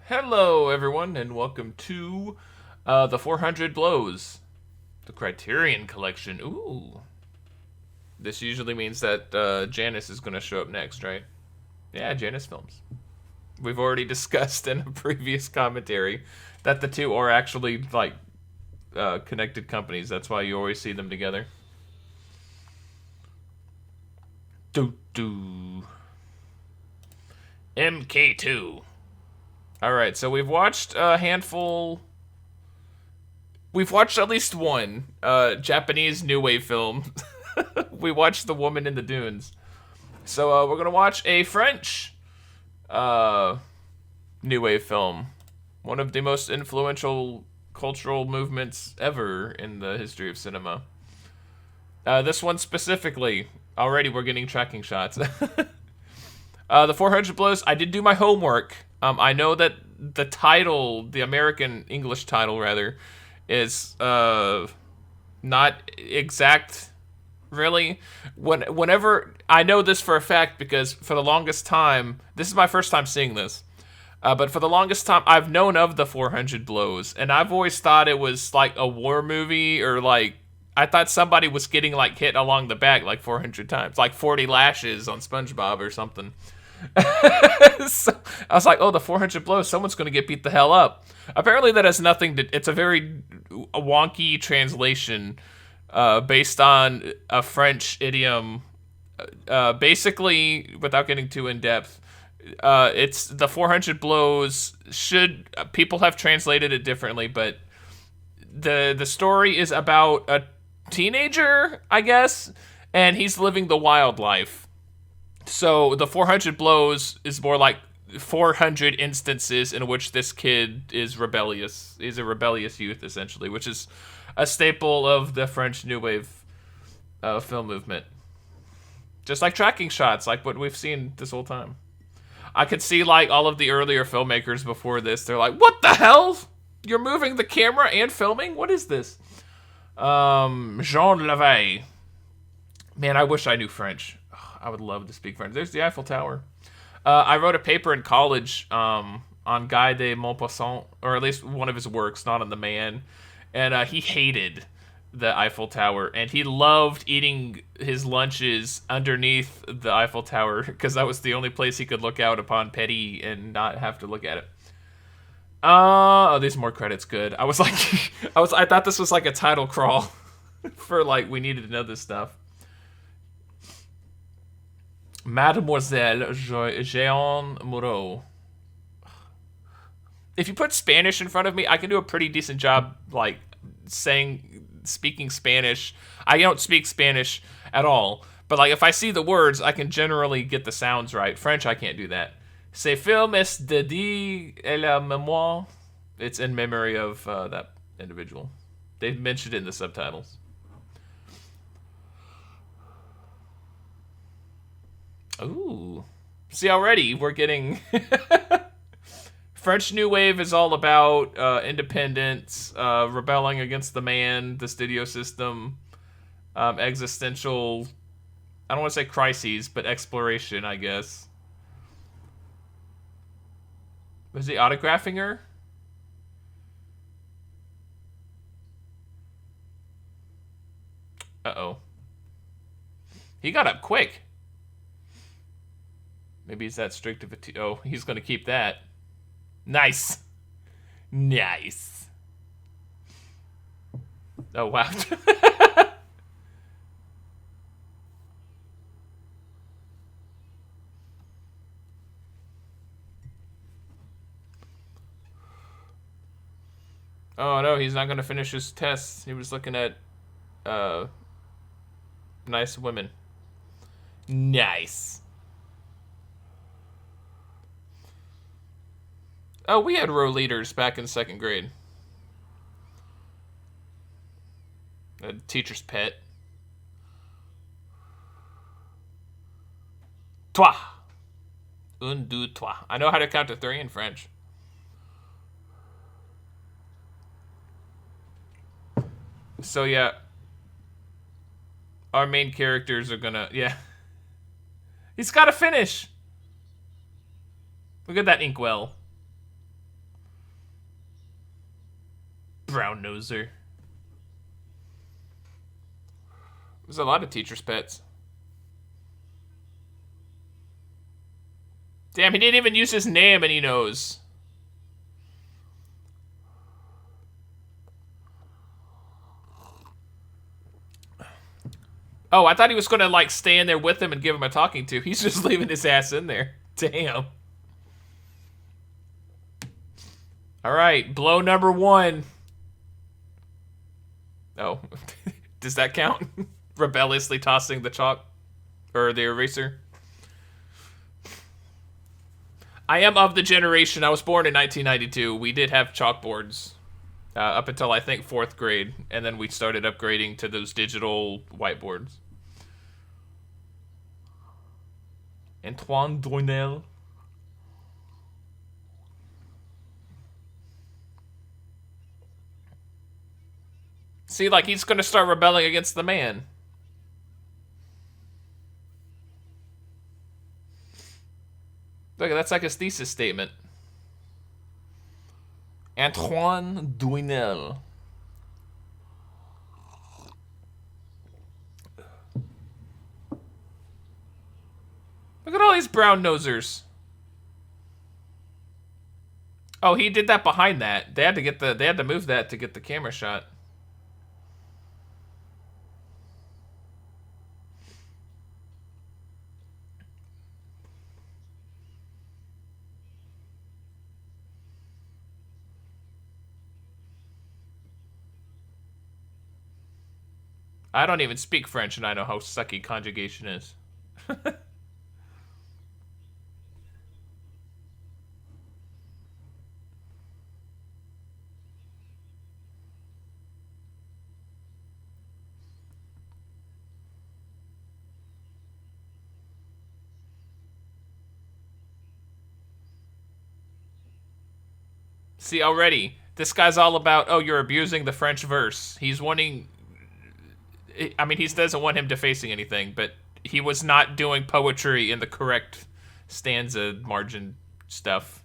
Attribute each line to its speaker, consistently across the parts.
Speaker 1: Hello, everyone, and welcome to the 400 Blows, the Criterion Collection. Ooh. This usually means that Janice is going to show up next, right? Yeah, Janice Films. We've already discussed in a previous commentary that the two are actually, connected companies. That's why you always see them together. Do. MK2. Alright, so we've watched a handful. We've watched at least one Japanese new wave film. We watched The Woman in the Dunes. So we're gonna watch a French new wave film, one of the most influential cultural movements ever in the history of cinema. This one specifically, already we're getting tracking shots. The 400 Blows. I did do my homework. I know that the title, the American English title rather, is not exact. Really, whenever I know this for a fact because for the longest time, this is my first time seeing this. But for the longest time, I've known of the 400 Blows, and I've always thought it was like a war movie or like I thought somebody was getting like hit along the back like 400 times, like 40 lashes on SpongeBob or something. So I was like, oh, the 400 Blows, someone's going to get beat the hell up. Apparently that has nothing to, it's a very wonky translation based on a French idiom. Basically, without getting too in depth, it's the 400 Blows should, people have translated it differently, but the story is about a teenager, I guess, and he's living the wild life. So the 400 Blows is more like 400 instances in which this kid is rebellious. He's a rebellious youth, essentially, which is a staple of the French New Wave film movement. Just like tracking shots, like what we've seen this whole time. I could see like all of the earlier filmmakers before this. They're like, what the hell? You're moving the camera and filming? What is this? Jean Lavey. Man, I wish I knew French. I would love to speak French. There's the Eiffel Tower. I wrote a paper in college on Guy de Maupassant, or at least one of his works, not on the man. And he hated the Eiffel Tower, and he loved eating his lunches underneath the Eiffel Tower because that was the only place he could look out upon Paris and not have to look at it. Oh, there's more credits. Good. I was like, I thought this was like a title crawl for like we needed to know this stuff. Mademoiselle Jean Moreau. If you put Spanish in front of me, I can do a pretty decent job, like speaking Spanish. I don't speak Spanish at all, but like if I see the words, I can generally get the sounds right. French, I can't do that. Ce film est dédié à la mémoire. It's in memory of that individual. They've mentioned it in the subtitles. Ooh. See, already we're getting... French New Wave is all about independence, rebelling against the man, the studio system, existential... I don't want to say crises, but exploration, I guess. Was he autographing her? Uh-oh. He got up quick. Maybe he's that strict of a... oh, he's going to keep that. Nice. Nice. Oh, wow. Oh, no, he's not going to finish his tests. He was looking at nice women. Nice. Oh, we had row leaders back in second grade. A teacher's pet. Toi. Un, deux, trois. I know how to count to 3 in French. So, yeah. Our main characters are gonna... yeah. He's gotta finish! Look at that inkwell. Brown noser. There's a lot of teachers' pets. Damn, he didn't even use his name and he knows. Oh, I thought he was gonna, like, stay in there with him and give him a talking to. He's just leaving his ass in there. Damn. Alright, blow number 1. Oh. Does that count? Rebelliously tossing the chalk? Or the eraser? I am of the generation. I was born in 1992. We did have chalkboards. Up until, I think, 4th grade. And then we started upgrading to those digital whiteboards. Antoine Doinel. See, like, he's gonna start rebelling against the man. Look, that's like his thesis statement. Antoine Doinel. Look at all these brown nosers. Oh, he did that behind that. They had to move that to get the camera shot. I don't even speak French, and I know how sucky conjugation is. See, already, this guy's all about, oh, you're abusing the French verse. He's wanting... I mean, he doesn't want him defacing anything, but he was not doing poetry in the correct stanza margin stuff.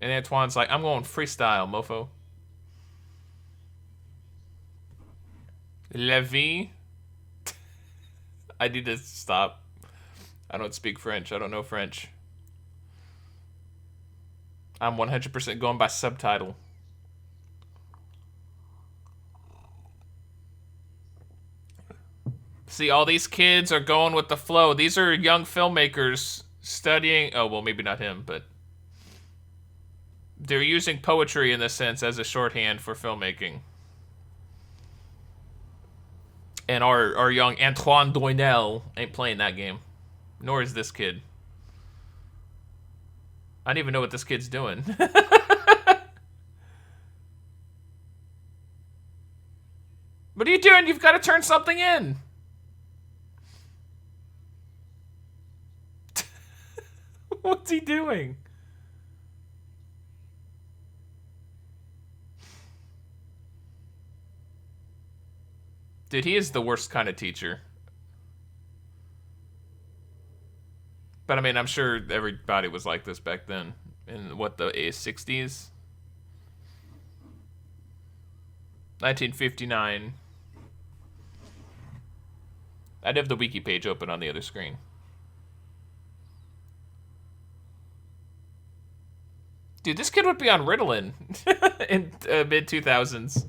Speaker 1: And Antoine's like, I'm going freestyle, mofo. La vie. I need to stop. I don't speak French. I don't know French. I'm 100% going by subtitle. See, all these kids are going with the flow. These are young filmmakers studying... Oh, well, maybe not him, but... They're using poetry, in this sense, as a shorthand for filmmaking. And our young Antoine Doinel ain't playing that game. Nor is this kid. I don't even know what this kid's doing. What are you doing? You've got to turn something in. What's he doing? Dude, he is the worst kind of teacher. But I mean, I'm sure everybody was like this back then. In what, the 60s? 1959. I'd have the wiki page open on the other screen. Dude, this kid would be on Ritalin in mid-2000s.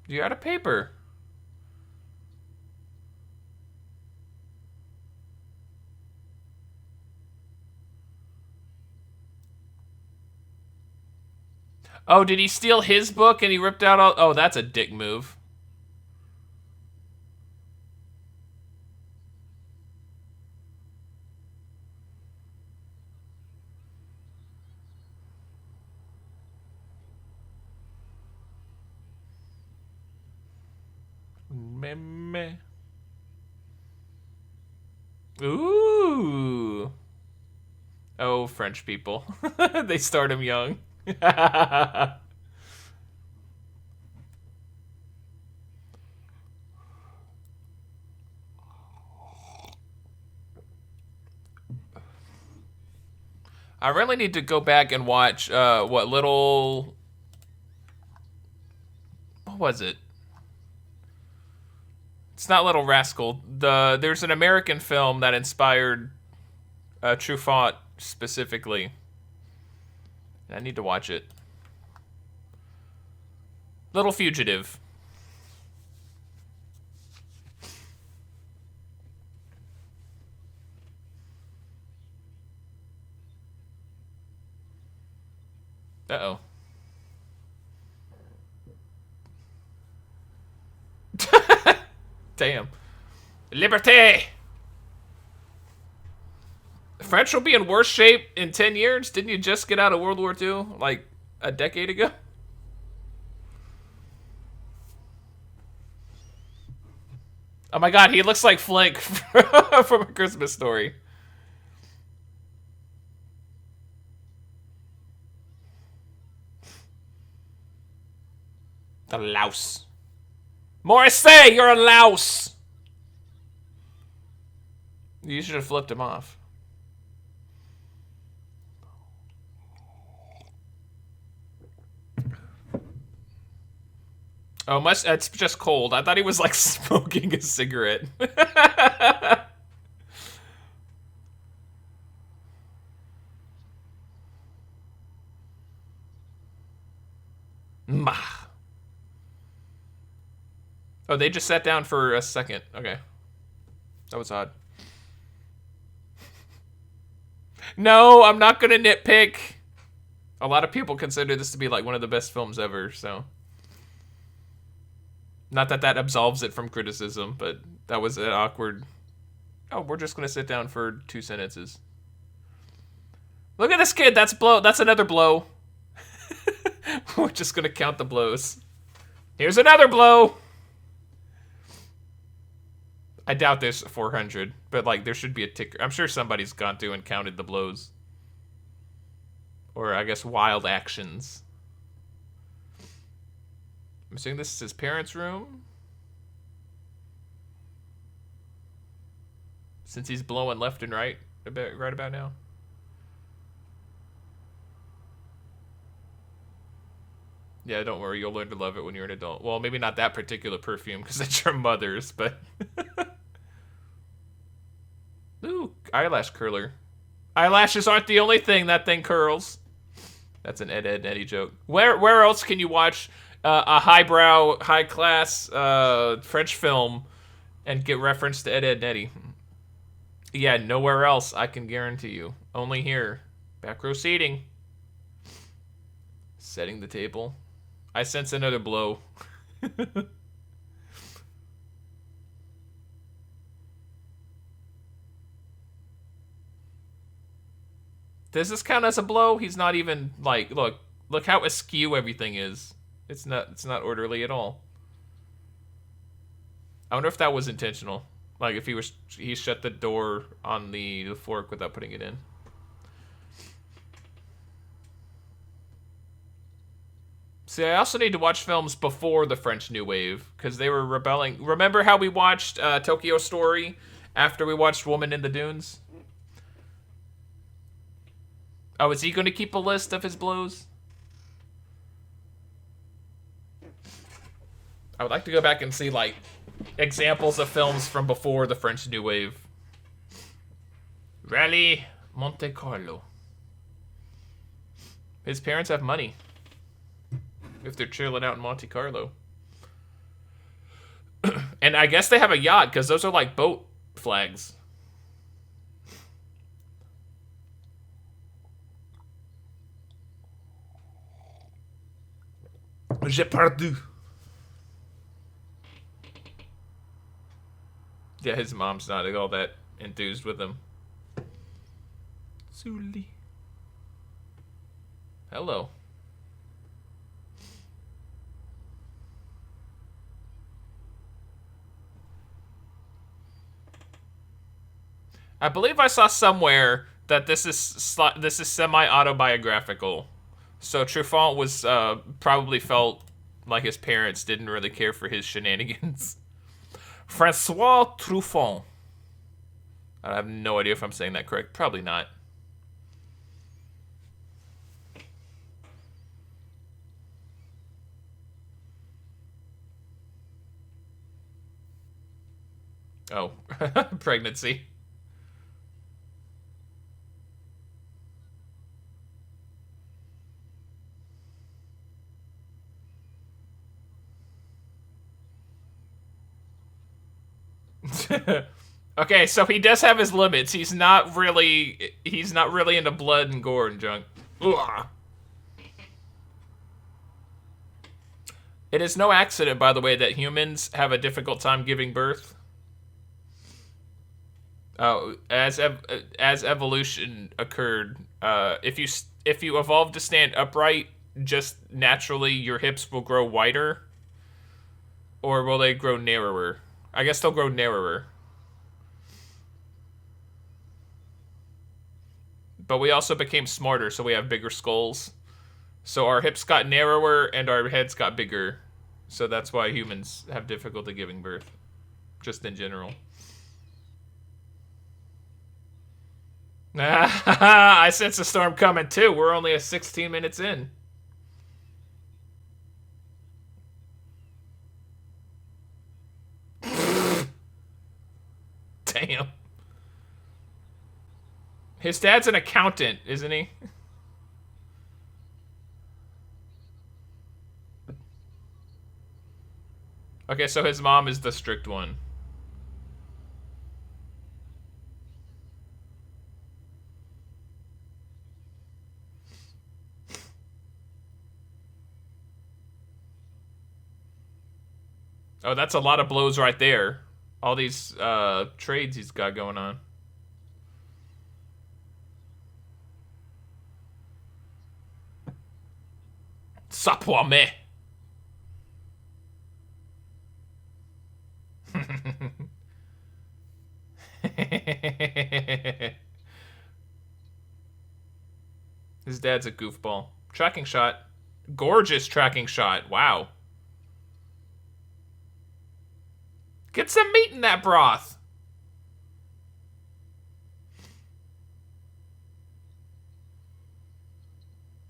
Speaker 1: You're out of paper. Oh, did he steal his book and he ripped out all... Oh, that's a dick move. Meme. Ooh. Oh, French people. They start him young. I really need to go back and watch what was it? It's not Little Rascal. There's an American film that inspired Truffaut specifically. I need to watch it. Little Fugitive. Uh-oh. Damn. Liberté! French will be in worse shape in 10 years? Didn't you just get out of World War II? Like, a decade ago? Oh my god, he looks like Flink from A Christmas Story. The louse. Morrissey, you're a louse! You should have flipped him off. Oh, it's just cold. I thought he was, like, smoking a cigarette. Mah. Oh, they just sat down for a second. Okay. That was odd. No, I'm not gonna nitpick. A lot of people consider this to be, like, one of the best films ever, so... Not that that absolves it from criticism, but that was an awkward... Oh, we're just gonna sit down for 2 sentences. Look at this kid, that's another blow. We're just gonna count the blows. Here's another blow! I doubt there's 400, but, like, there should be a ticker. I'm sure somebody's gone through and counted the blows. Or, I guess, wild actions. I'm assuming this is his parents' room. Since he's blowing left and right about now. Yeah, don't worry, you'll learn to love it when you're an adult. Well, maybe not that particular perfume, because it's your mother's, but... Ooh, eyelash curler. Eyelashes aren't the only thing that thing curls. That's an Ed Eddie joke. Where else can you watch a highbrow, high-class French film and get reference to Ed Eddie? Yeah, nowhere else, I can guarantee you. Only here. Back row seating. Setting the table. I sense another blow. Does this count as a blow? He's not even, like, look how askew everything is. It's not orderly at all. I wonder if that was intentional. Like, if he shut the door on the fork without putting it in. See, I also need to watch films before the French New Wave, because they were rebelling. Remember how we watched Tokyo Story after we watched Woman in the Dunes? Oh, is he going to keep a list of his blows? I would like to go back and see, like, examples of films from before the French New Wave. Rally Monte Carlo. His parents have money. If they're chilling out in Monte Carlo. And I guess they have a yacht, because those are like boat flags. J'ai perdu. Yeah, his mom's not all that enthused with him. Sully. Hello. I believe I saw somewhere that this is semi-autobiographical. So Truffaut was probably felt like his parents didn't really care for his shenanigans. Francois Truffaut. I have no idea if I'm saying that correct. Probably not. Oh, pregnancy. Okay, so he does have his limits. He's not really into blood and gore and junk. Ugh. It is no accident, by the way, that humans have a difficult time giving birth. As evolution occurred, if you evolve to stand upright, just naturally your hips will grow wider, or will they grow narrower? I guess they'll grow narrower. But we also became smarter, so we have bigger skulls. So our hips got narrower and our heads got bigger. So that's why humans have difficulty giving birth, just in general. I sense a storm coming too. We're only a 16 minutes in. Damn. His dad's an accountant, isn't he? Okay, so his mom is the strict one. Oh, that's a lot of blows right there. All these trades he's got going on. Sapwame. His dad's a goofball. Tracking shot. Gorgeous tracking shot. Wow. Get some meat in that broth.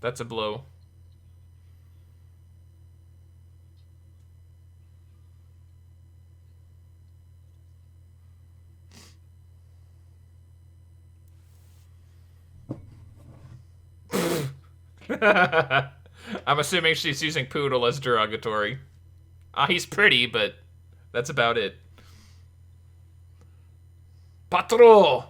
Speaker 1: That's a blow. I'm assuming she's using poodle as derogatory. He's pretty, but that's about it. Patro!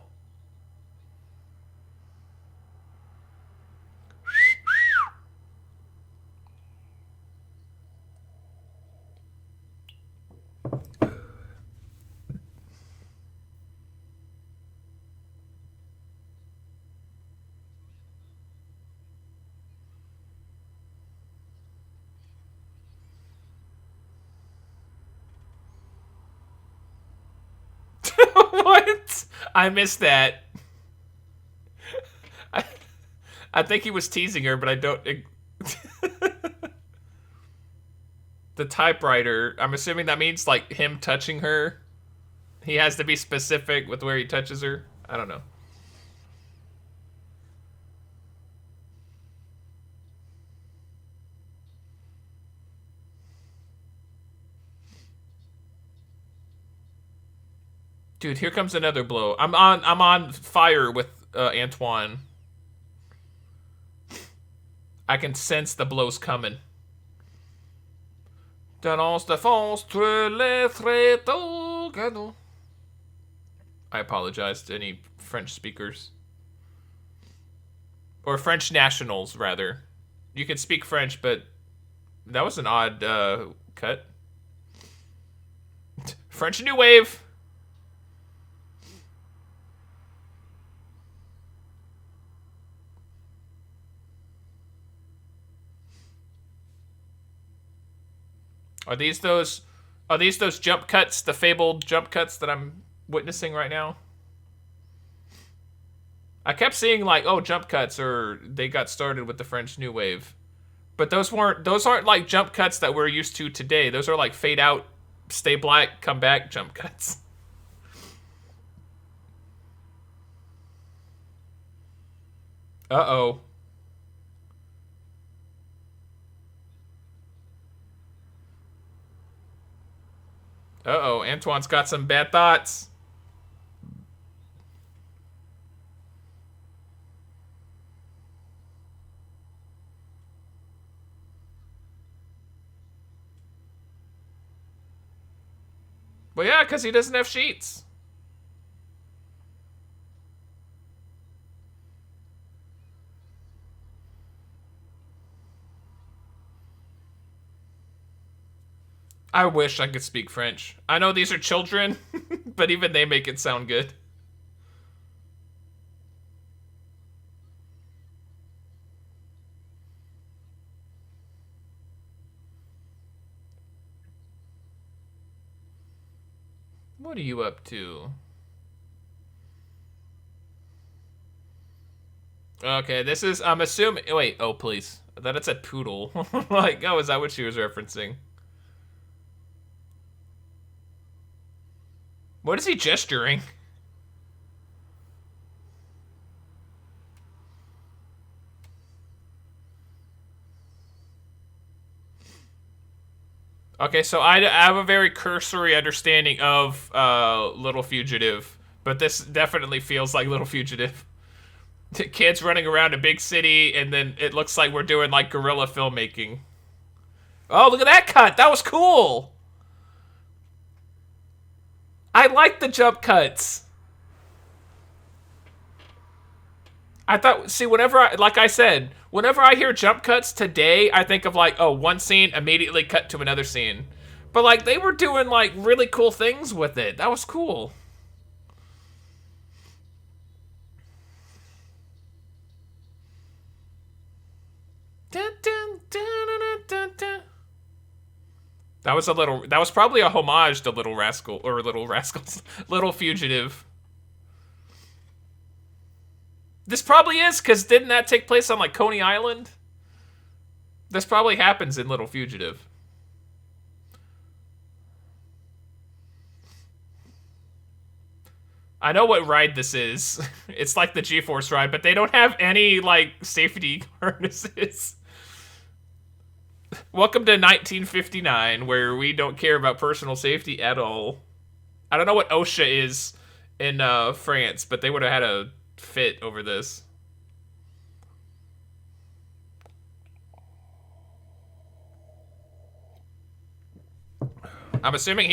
Speaker 1: What? I missed that. I, I think he was teasing her, but I don't. The typewriter. I'm assuming that means like him touching her. He has to be specific with where he touches her. I don't know. Dude, here comes another blow. I'm on fire with Antoine. I can sense the blows coming. Dans de France, les traits. I apologize to any French speakers. Or French nationals, rather. You can speak French, but that was an odd cut. French New Wave. Are these those jump cuts, the fabled jump cuts that I'm witnessing right now? I kept seeing like, oh, jump cuts, or they got started with the French New Wave. But those aren't like jump cuts that we're used to today. Those are like fade out, stay black, come back jump cuts. Uh-oh. Uh-oh, Antoine's got some bad thoughts. Well, yeah, because he doesn't have sheets. I wish I could speak French. I know these are children, but even they make it sound good. What are you up to? Okay, this is, I'm assuming, wait, oh, please. I thought it said poodle. Like, oh, is that what she was referencing? What is he gesturing? Okay, so I have a very cursory understanding of Little Fugitive, but this definitely feels like Little Fugitive. Kids running around a big city, and then it looks like we're doing like guerrilla filmmaking. Oh, look at that cut! That was cool! I like the jump cuts. I thought, see, like I said, whenever I hear jump cuts today, I think of like, oh, one scene, immediately cut to another scene. But like, they were doing like really cool things with it. That was cool. Dun, dun, dun, dun, dun. That was probably a homage to Little Rascal, or Little Rascals, Little Fugitive. This probably is, because didn't that take place on like Coney Island? This probably happens in Little Fugitive. I know what ride this is. It's like the G-Force ride, but they don't have any like safety harnesses. Welcome to 1959, where we don't care about personal safety at all. I don't know what OSHA is in France, but they would have had a fit over this. I'm assuming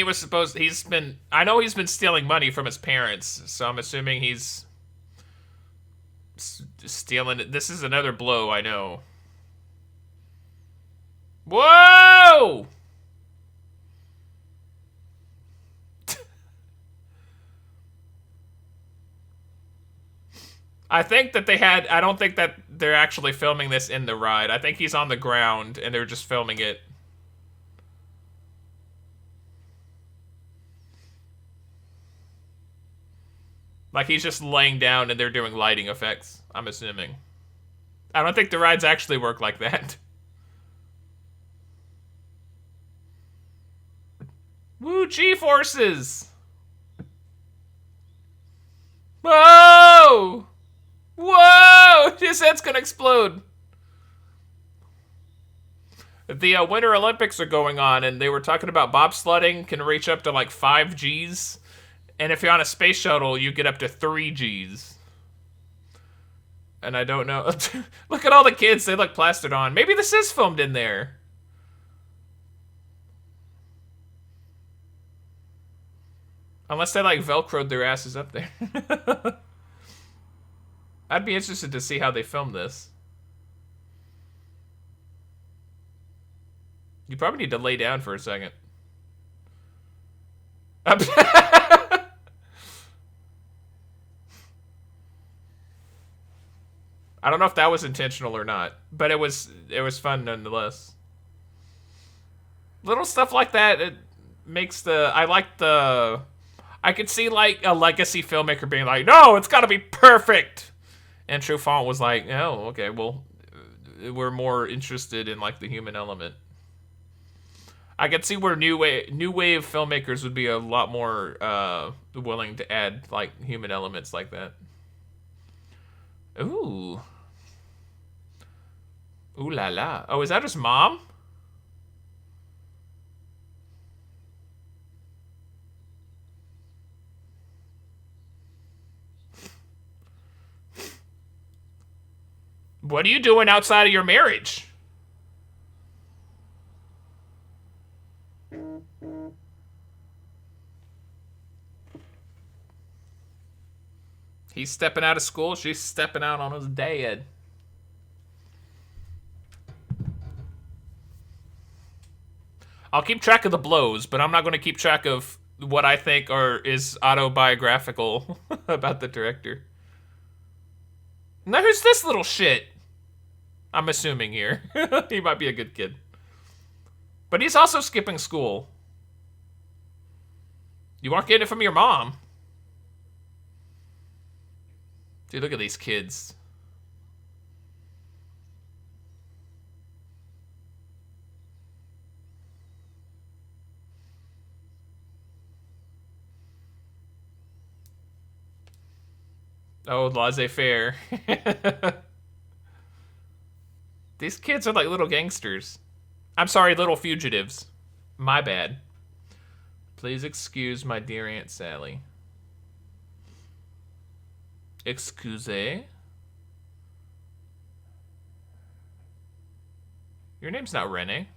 Speaker 1: I know he's been stealing money from his parents, so I'm assuming he's stealing it. This is another blow, I know. Whoa! I think that I don't think that they're actually filming this in the ride. I think he's on the ground and they're just filming it. Like he's just laying down and they're doing lighting effects, I'm assuming. I don't think the rides actually work like that. Woo, G-forces! Whoa! Whoa! His head's gonna explode. The Winter Olympics are going on, and they were talking about bobsledding can reach up to like 5 Gs. And if you're on a space shuttle, you get up to 3 Gs. And I don't know. Look at all the kids. They look plastered on. Maybe this is filmed in there. Unless they like Velcroed their asses up there. I'd be interested to see how they film this. You probably need to lay down for a second. I don't know if that was intentional or not, but it was fun nonetheless. Little stuff like that, it makes I could see like a legacy filmmaker being like, no, it's gotta be perfect. And Truffaut was like, oh, okay, well, we're more interested in like the human element. I could see where new wave filmmakers would be a lot more willing to add like human elements like that. Ooh. Ooh la la. Oh, is that his mom? What are you doing outside of your marriage? He's stepping out of school. She's stepping out on his dad. I'll keep track of the blows, but I'm not going to keep track of what I think is autobiographical about the director. Now who's this little shit? I'm assuming here. He might be a good kid. But he's also skipping school. You aren't getting it from your mom. Dude, look at these kids. Oh, laissez-faire. These kids are like little gangsters. I'm sorry, little fugitives. My bad. Please excuse my dear Aunt Sally. Excuse? Your name's not Rene.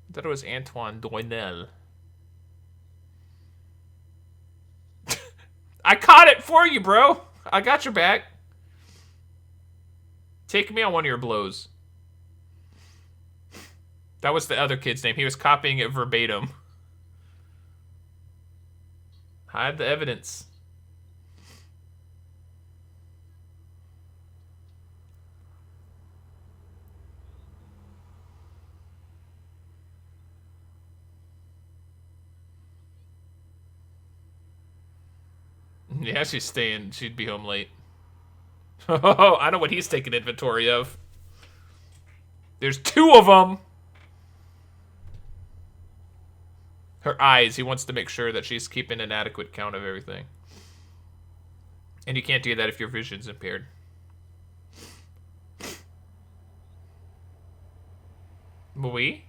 Speaker 1: I thought it was Antoine Doinel. I caught it for you, bro. I got your back. Take me on one of your blows. That was the other kid's name. He was copying it verbatim. Hide the evidence. Yeah, she's staying. She'd be home late. Oh, I know what he's taking inventory of. There's 2 of them. Her eyes. He wants to make sure that she's keeping an adequate count of everything. And you can't do that if your vision's impaired. Oui?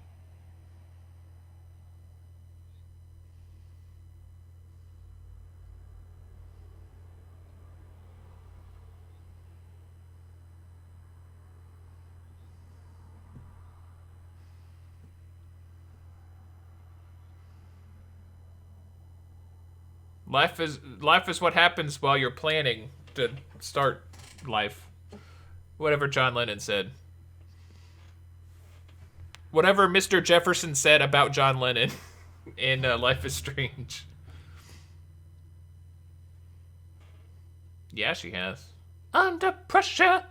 Speaker 1: Life is what happens while you're planning to start life. Whatever John Lennon said. Whatever Mr. Jefferson said about John Lennon in Life is Strange. Yeah, she has. Under pressure.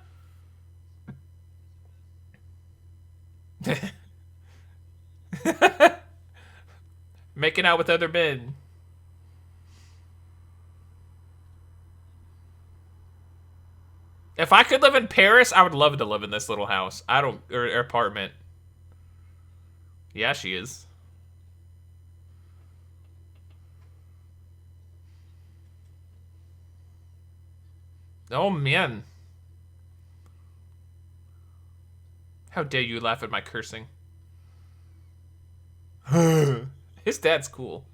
Speaker 1: Making out with other men. If I could live in Paris, I would love to live in this little house. Or apartment. Yeah, she is. Oh, man. How dare you laugh at my cursing? His dad's cool.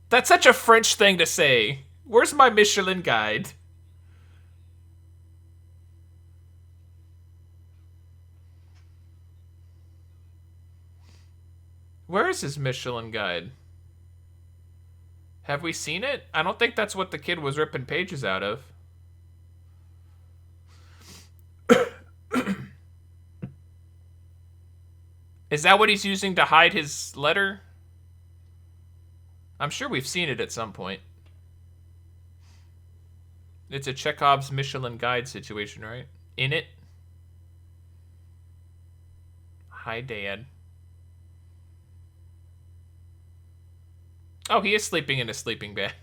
Speaker 1: That's such a French thing to say. Where's my Michelin guide? Where is his Michelin guide? Have we seen it? I don't think that's what the kid was ripping pages out of. Is that what he's using to hide his letter? I'm sure we've seen it at some point. It's a Chekhov's Michelin guide situation, right? In it. Hi, Dad. Oh, he is sleeping in a sleeping bag.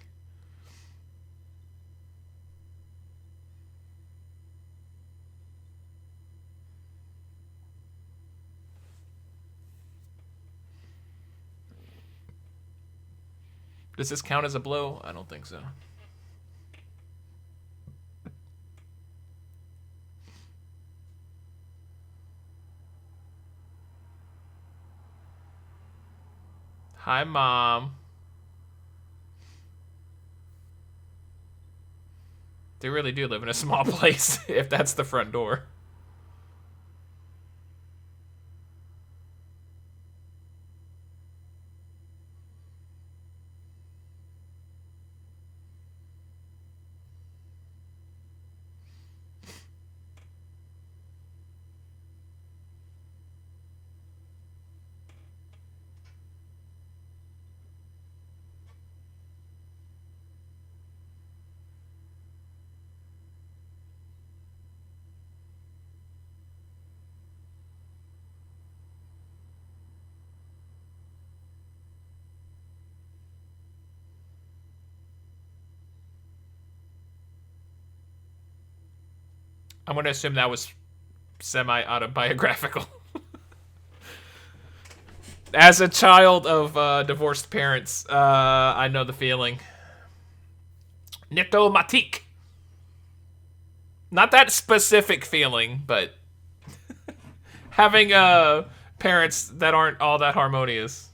Speaker 1: Does this count as a blow? I don't think so. Hi, Mom. They really do live in a small place if that's the front door. I'm going to assume that was semi-autobiographical. As a child of divorced parents, I know the feeling. Nitomatique. Not that specific feeling, but having parents that aren't all that harmonious.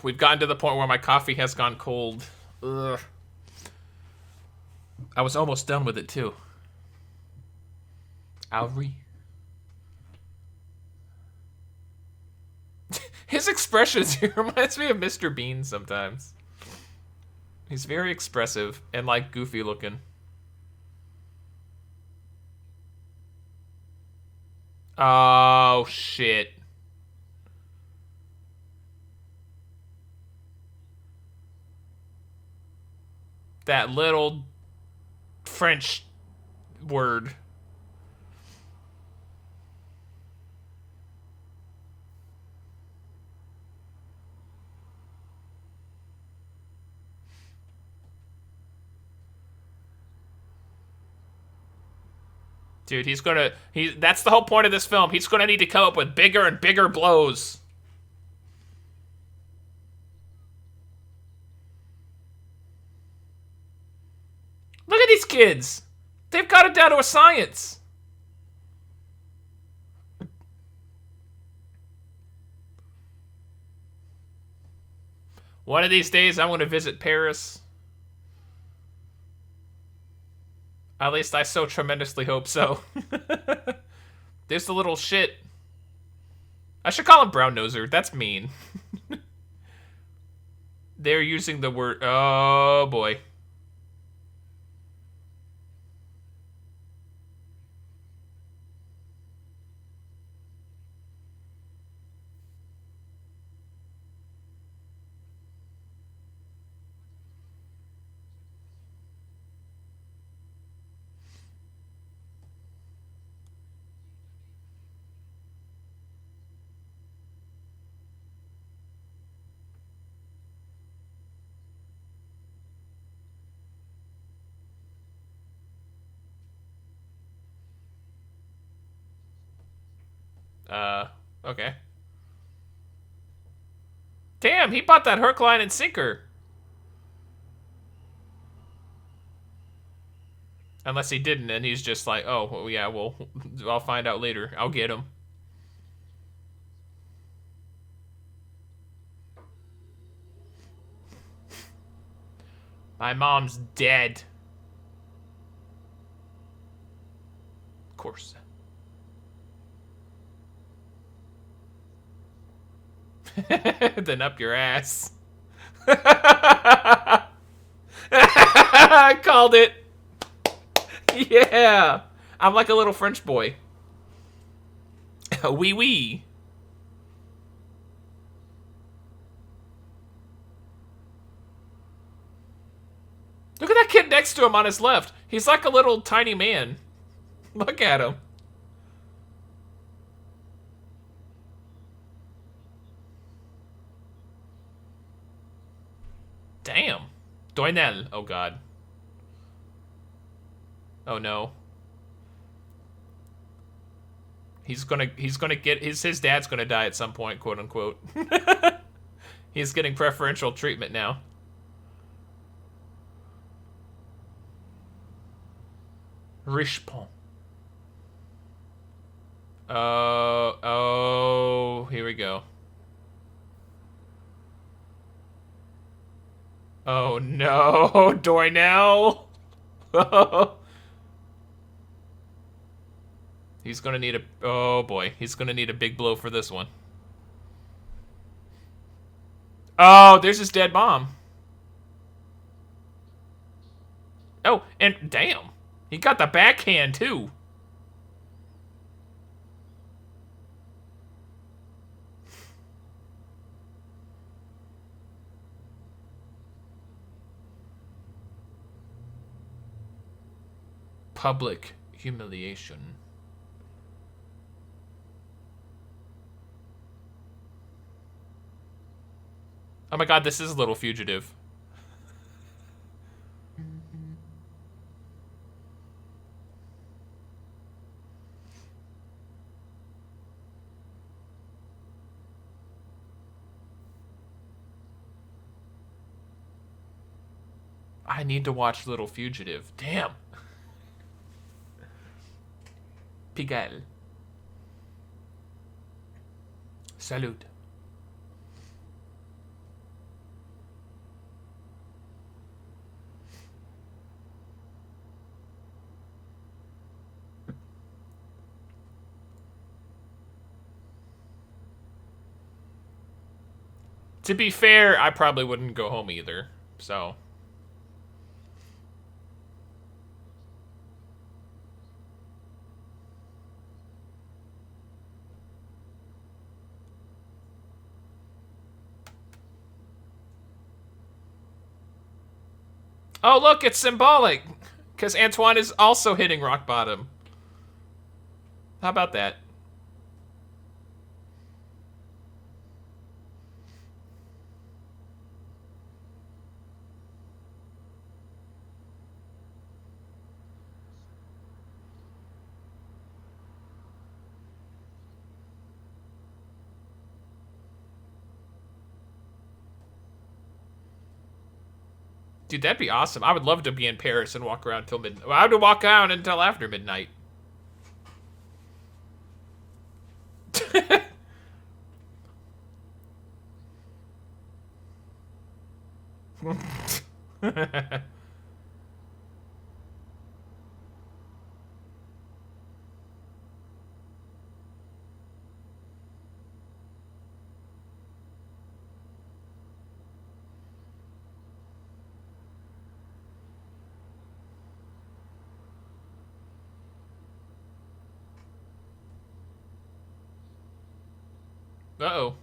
Speaker 1: We've gotten to the point where my coffee has gone cold. Ugh. I was almost done with it, too. Alri. His expressions, he reminds me of Mr. Bean sometimes. He's very expressive and, like, goofy looking. Oh, shit. That little French word. Dude, that's the whole point of this film. He's gonna need to come up with bigger and bigger blows. Look at these kids. They've got it down to a science. One of these days, I'm going to visit Paris. At least I so tremendously hope so. There's the little shit. I should call him Brown Noser. That's mean. They're using the word... Oh, boy. Okay. Damn, he bought that hook, line, and sinker. Unless he didn't, and he's just like, oh, well, yeah, well, I'll find out later. I'll get him. My mom's dead. Of course. Then up your ass. I called it. Yeah. I'm like a little French boy. Wee wee. Look at that kid next to him on his left. He's like a little tiny man. Look at him. Damn. Doinel. Oh, God. Oh, no. He's gonna get... His dad's gonna die at some point, quote unquote. He's getting preferential treatment now. Richepont. Oh, here we go. Oh no, Doynell. He's gonna need a. Oh boy, he's gonna need a big blow for this one. Oh, there's his dead mom. Oh, and damn, he got the backhand too. Public humiliation. Oh my god, this is a little fugitive. I need to watch Little Fugitive. Damn. Pigalle. Salute. To be fair, I probably wouldn't go home either, so. Oh, look, it's symbolic. Because Antoine is also hitting rock bottom. How about that? Dude, that'd be awesome. I would love to be in Paris and walk around till midnight. Well, I would walk around until after midnight. Uh-oh.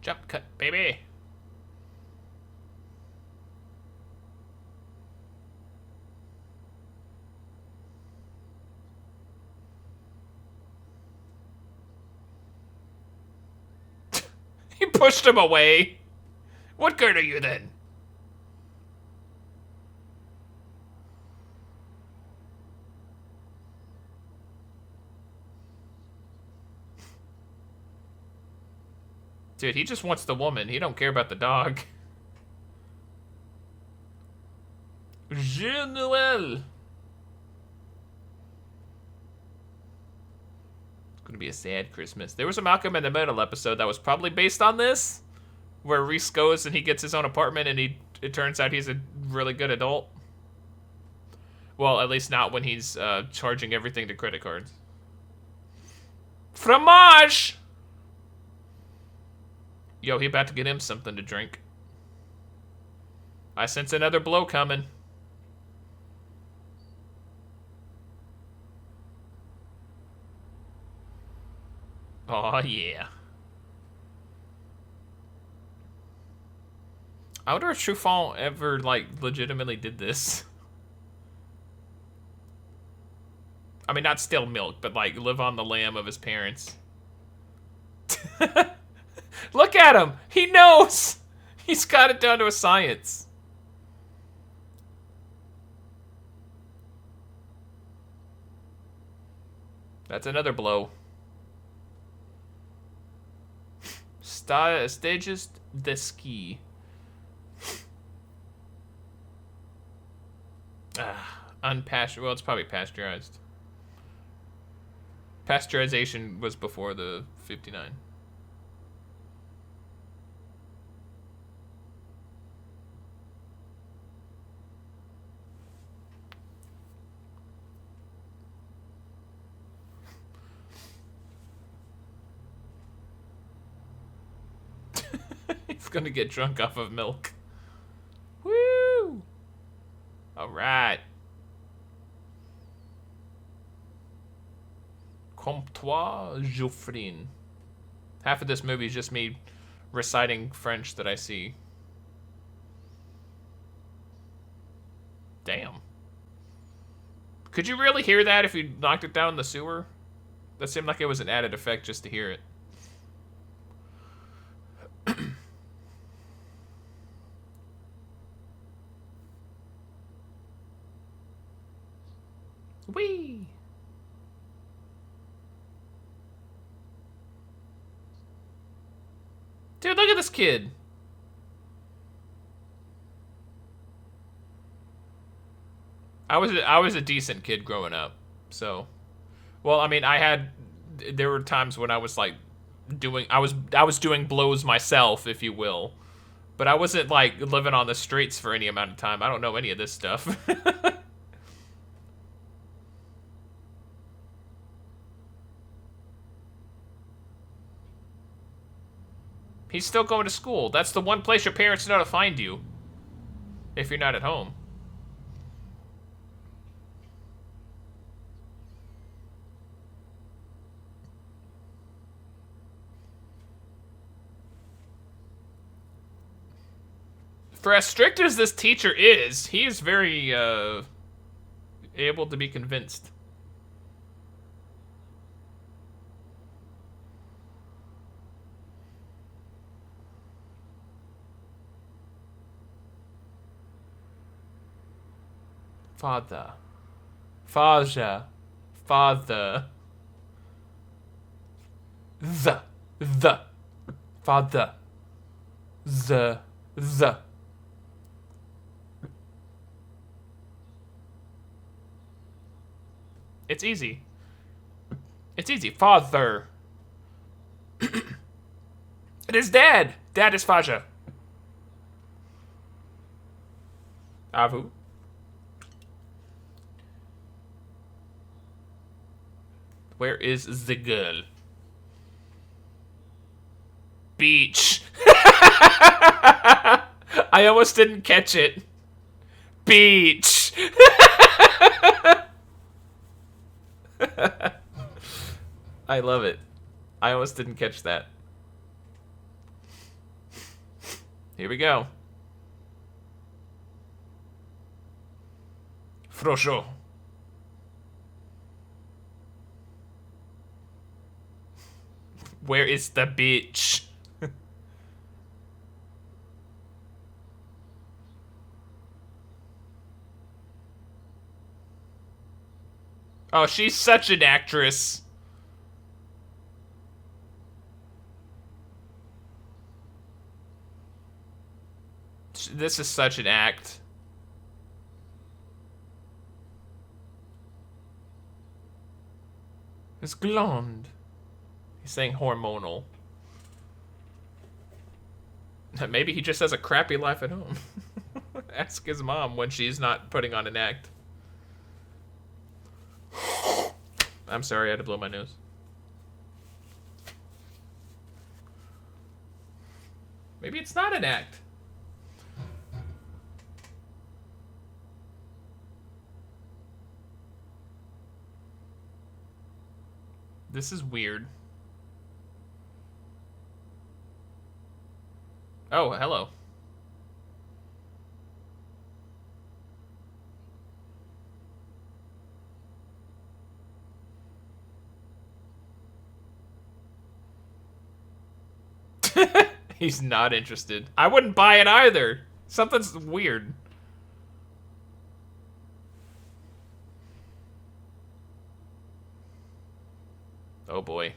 Speaker 1: Jump cut, baby. He pushed him away. What good are you then? Dude, he just wants the woman. He don't care about the dog. Je Noël. It's gonna be a sad Christmas. There was a Malcolm in the Middle episode that was probably based on this, where Reese goes and he gets his own apartment and it turns out he's a really good adult. Well, at least not when he's charging everything to credit cards. Fromage! Yo, he about to get him something to drink. I sense another blow coming. Oh yeah. I wonder if Truffaut ever, like, legitimately did this. I mean, not steal milk, but, like, live on the lamb of his parents. Look at him! He knows! He's got it down to a science. That's another blow. Stages de ski. Unpasteurized. Well, it's probably pasteurized. Pasteurization was before the 59. He's gonna get drunk off of milk. Woo! Alright. Comptoir Geoffrin. Half of this movie is just me reciting French that I see. Damn. Could you really hear that if you knocked it down in the sewer? That seemed like it was an added effect just to hear it. Whee! Dude, look at this kid. I was a decent kid growing up, so. Well, I mean, there were times when I was like I was doing blows myself, if you will, but I wasn't like living on the streets for any amount of time. I don't know any of this stuff. He's still going to school. That's the one place your parents know to find you if you're not at home. For as strict as this teacher is, he is very able to be convinced. Father. Father. Father. The. Father. The. It's easy. It's easy. Father. It is dad. Dad is Faja. Avu. Where is the girl? Beach. I almost didn't catch it. Beach. I love it. I almost didn't catch that. Here we go. Frosho. Where is the bitch? Oh, she's such an actress. This is such an act. It's blonde. He's saying hormonal. Maybe he just has a crappy life at home. Ask his mom when she's not putting on an act. I'm sorry, I had to blow my nose. Maybe it's not an act. This is weird. Oh, hello. He's not interested. I wouldn't buy it either. Something's weird. Oh boy.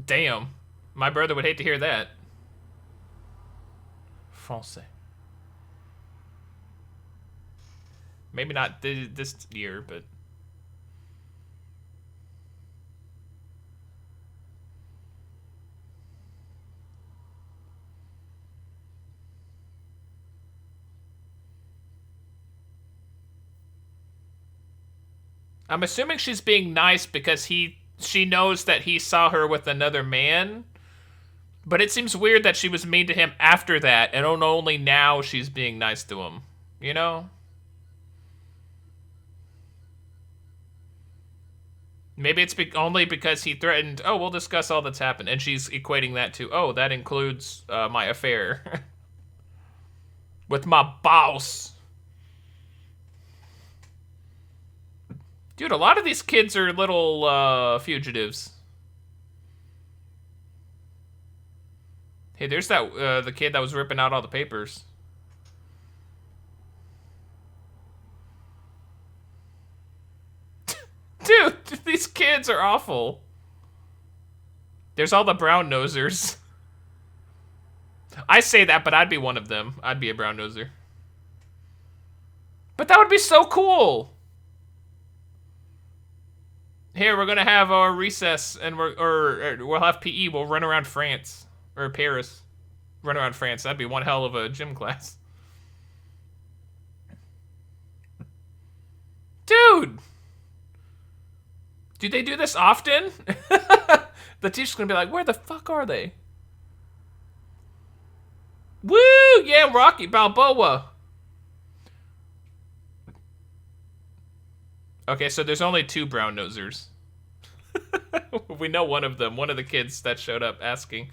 Speaker 1: Damn. My brother would hate to hear that. Français. Maybe not this year, but... I'm assuming she's being nice because she knows that he saw her with another man. But it seems weird that she was mean to him after that, and only now she's being nice to him. You know? Maybe it's only because he threatened, oh, we'll discuss all that's happened. And she's equating that to, oh, that includes my affair. With my boss. Dude, a lot of these kids are little fugitives. Hey, there's that the kid that was ripping out all the papers. Dude, these kids are awful. There's all the brown nosers. I say that, but I'd be one of them. I'd be a brown noser. But that would be so cool. Here, we're gonna have our recess, and we'll have PE. We'll run around France or Paris. Run around France. That'd be one hell of a gym class, dude. Do they do this often? The teacher's gonna be like, "Where the fuck are they?" Woo! Yeah, Rocky Balboa. Okay, so there's only 2 brown nosers. We know one of them. One of the kids that showed up asking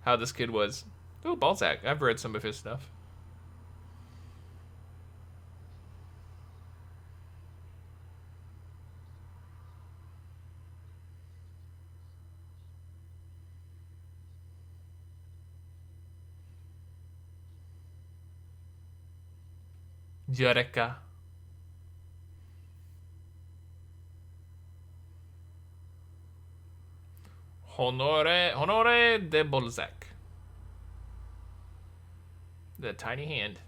Speaker 1: how this kid was. Ooh, Balzac. I've read some of his stuff. Eureka. Honore de Balzac. The tiny hand.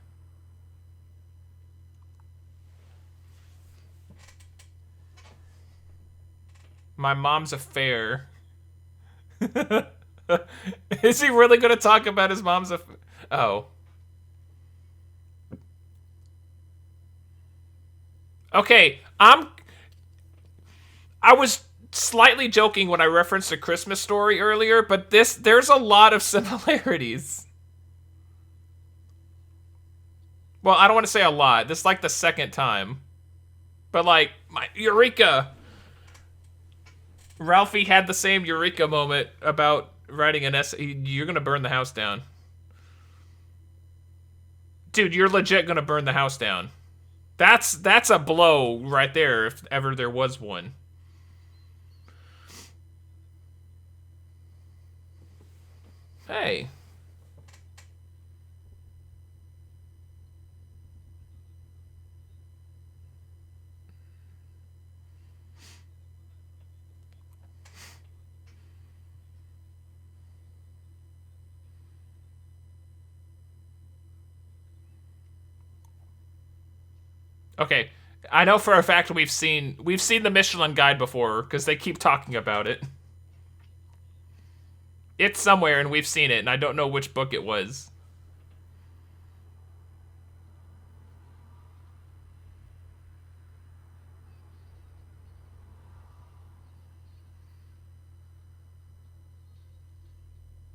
Speaker 1: My mom's affair. Is he really going to talk about his mom's affair? Oh. Okay, I was slightly joking when I referenced A Christmas Story earlier, but there's a lot of similarities. Well, I don't want to say a lot. This is like the second time. But like, my Eureka! Ralphie had the same Eureka moment about writing an essay. You're gonna burn the house down. Dude, you're legit gonna burn the house down. That's a blow right there, if ever there was one. Hey. Okay, I know for a fact we've seen the Michelin Guide before because they keep talking about it. It's somewhere and we've seen it, and I don't know which book it was.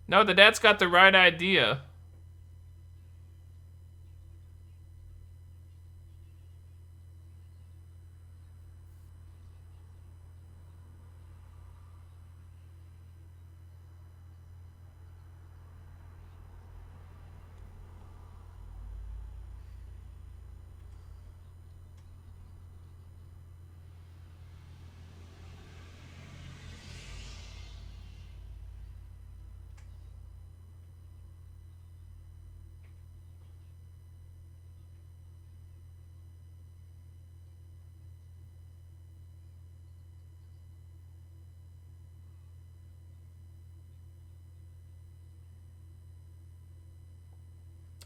Speaker 1: No, the dad's got the right idea.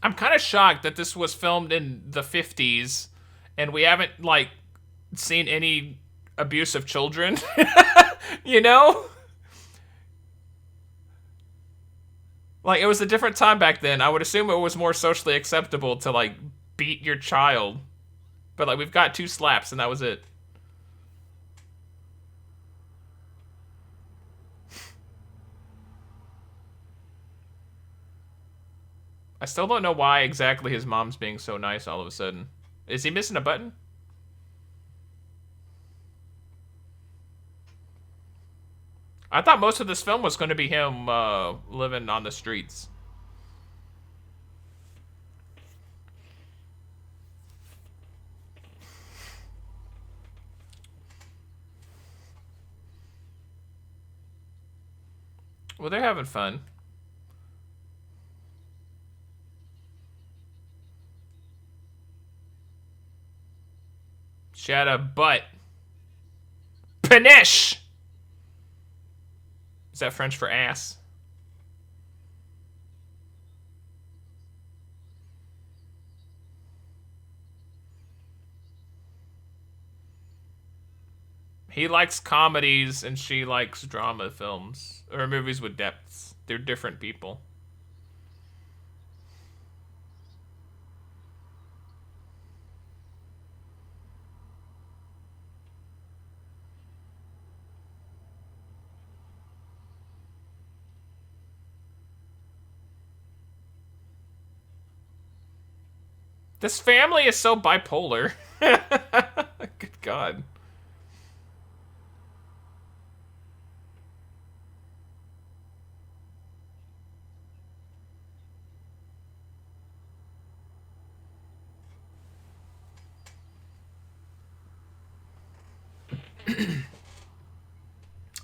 Speaker 1: I'm kind of shocked that this was filmed in the 50s and we haven't, like, seen any abuse of children. You know? Like, it was a different time back then. I would assume it was more socially acceptable to, like, beat your child. But, like, we've got 2 slaps and that was it. I still don't know why exactly his mom's being so nice all of a sudden. Is he missing a button? I thought most of this film was going to be him living on the streets. Well, they're having fun. She had a butt. Panache! Is that French for ass? He likes comedies and she likes drama films. Or movies with depths. They're different people. This family is so bipolar. Good God.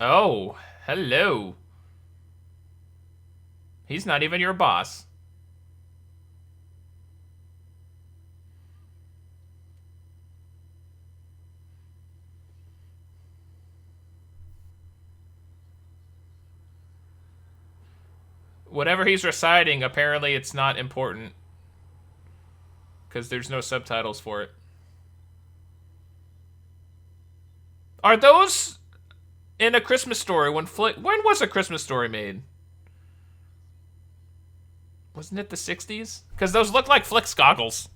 Speaker 1: Oh, hello. He's not even your boss. Whatever he's reciting, apparently it's not important. Because there's no subtitles for it. Are those in A Christmas Story? When was A Christmas Story made? Wasn't it the 60s? Because those look like Flick's goggles.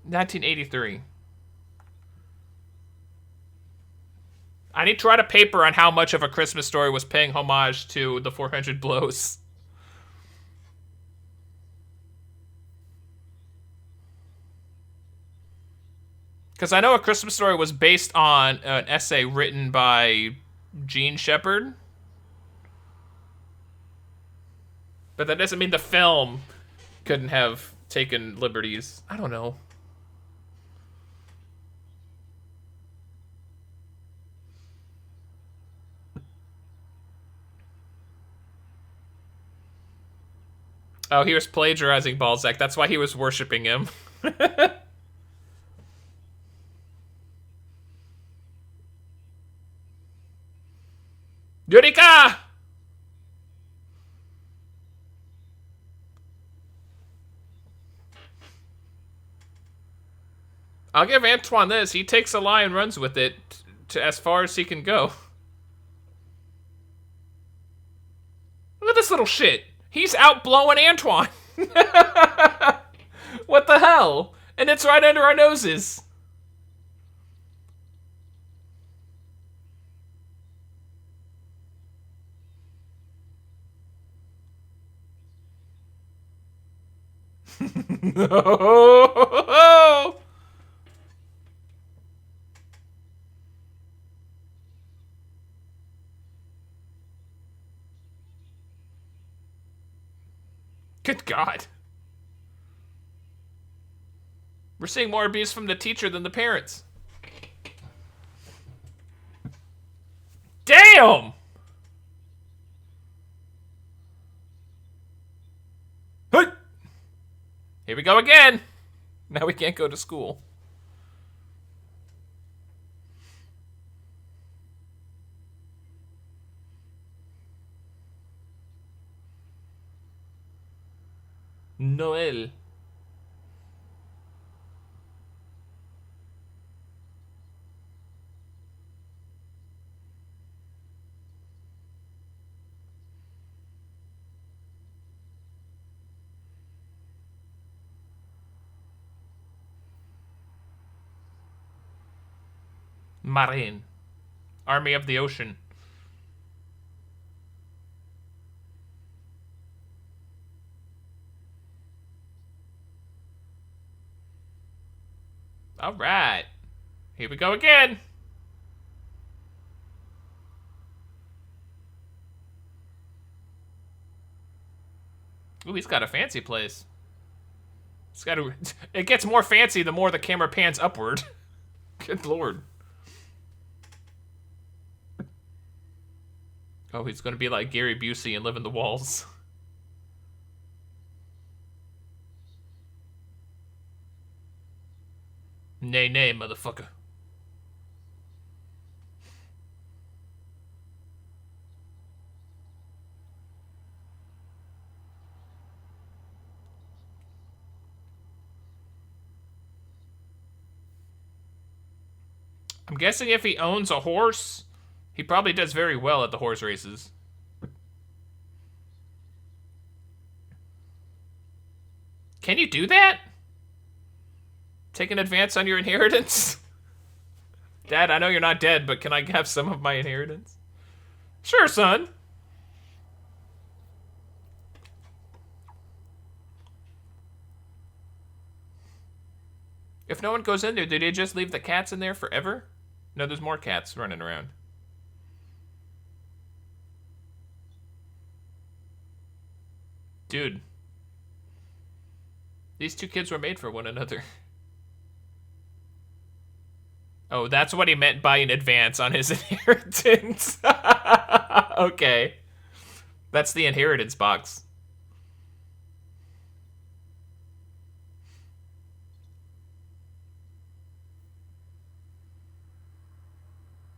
Speaker 1: $1983. I need to write a paper on how much of A Christmas Story was paying homage to the 400 Blows. Because I know A Christmas Story was based on an essay written by Gene Shepard. But that doesn't mean the film couldn't have taken liberties. I don't know. Oh, he was plagiarizing Balzac. That's why he was worshiping him. Eureka! I'll give Antoine this. He takes a lie and runs with it to as far as he can go. Look at this little shit. He's out blowing Antoine. What the hell? And it's right under our noses. No. Good God. We're seeing more abuse from the teacher than the parents. Damn! Hey! Here we go again. Now we can't go to school. Noel. Marine. Army of the Ocean. All right. Here we go again. Ooh, he's got a fancy place. It's got to. It gets more fancy the more the camera pans upward. Good lord. Oh, he's gonna be like Gary Busey and live in the walls. Nay, nay, motherfucker. I'm guessing if he owns a horse, he probably does very well at the horse races. Can you do that? Take an advance on your inheritance? Dad, I know you're not dead, but can I have some of my inheritance? Sure, son. If no one goes in there, do they just leave the cats in there forever? No, there's more cats running around. Dude. These two kids were made for one another. Oh, that's what he meant by an advance on his inheritance. Okay. That's the inheritance box.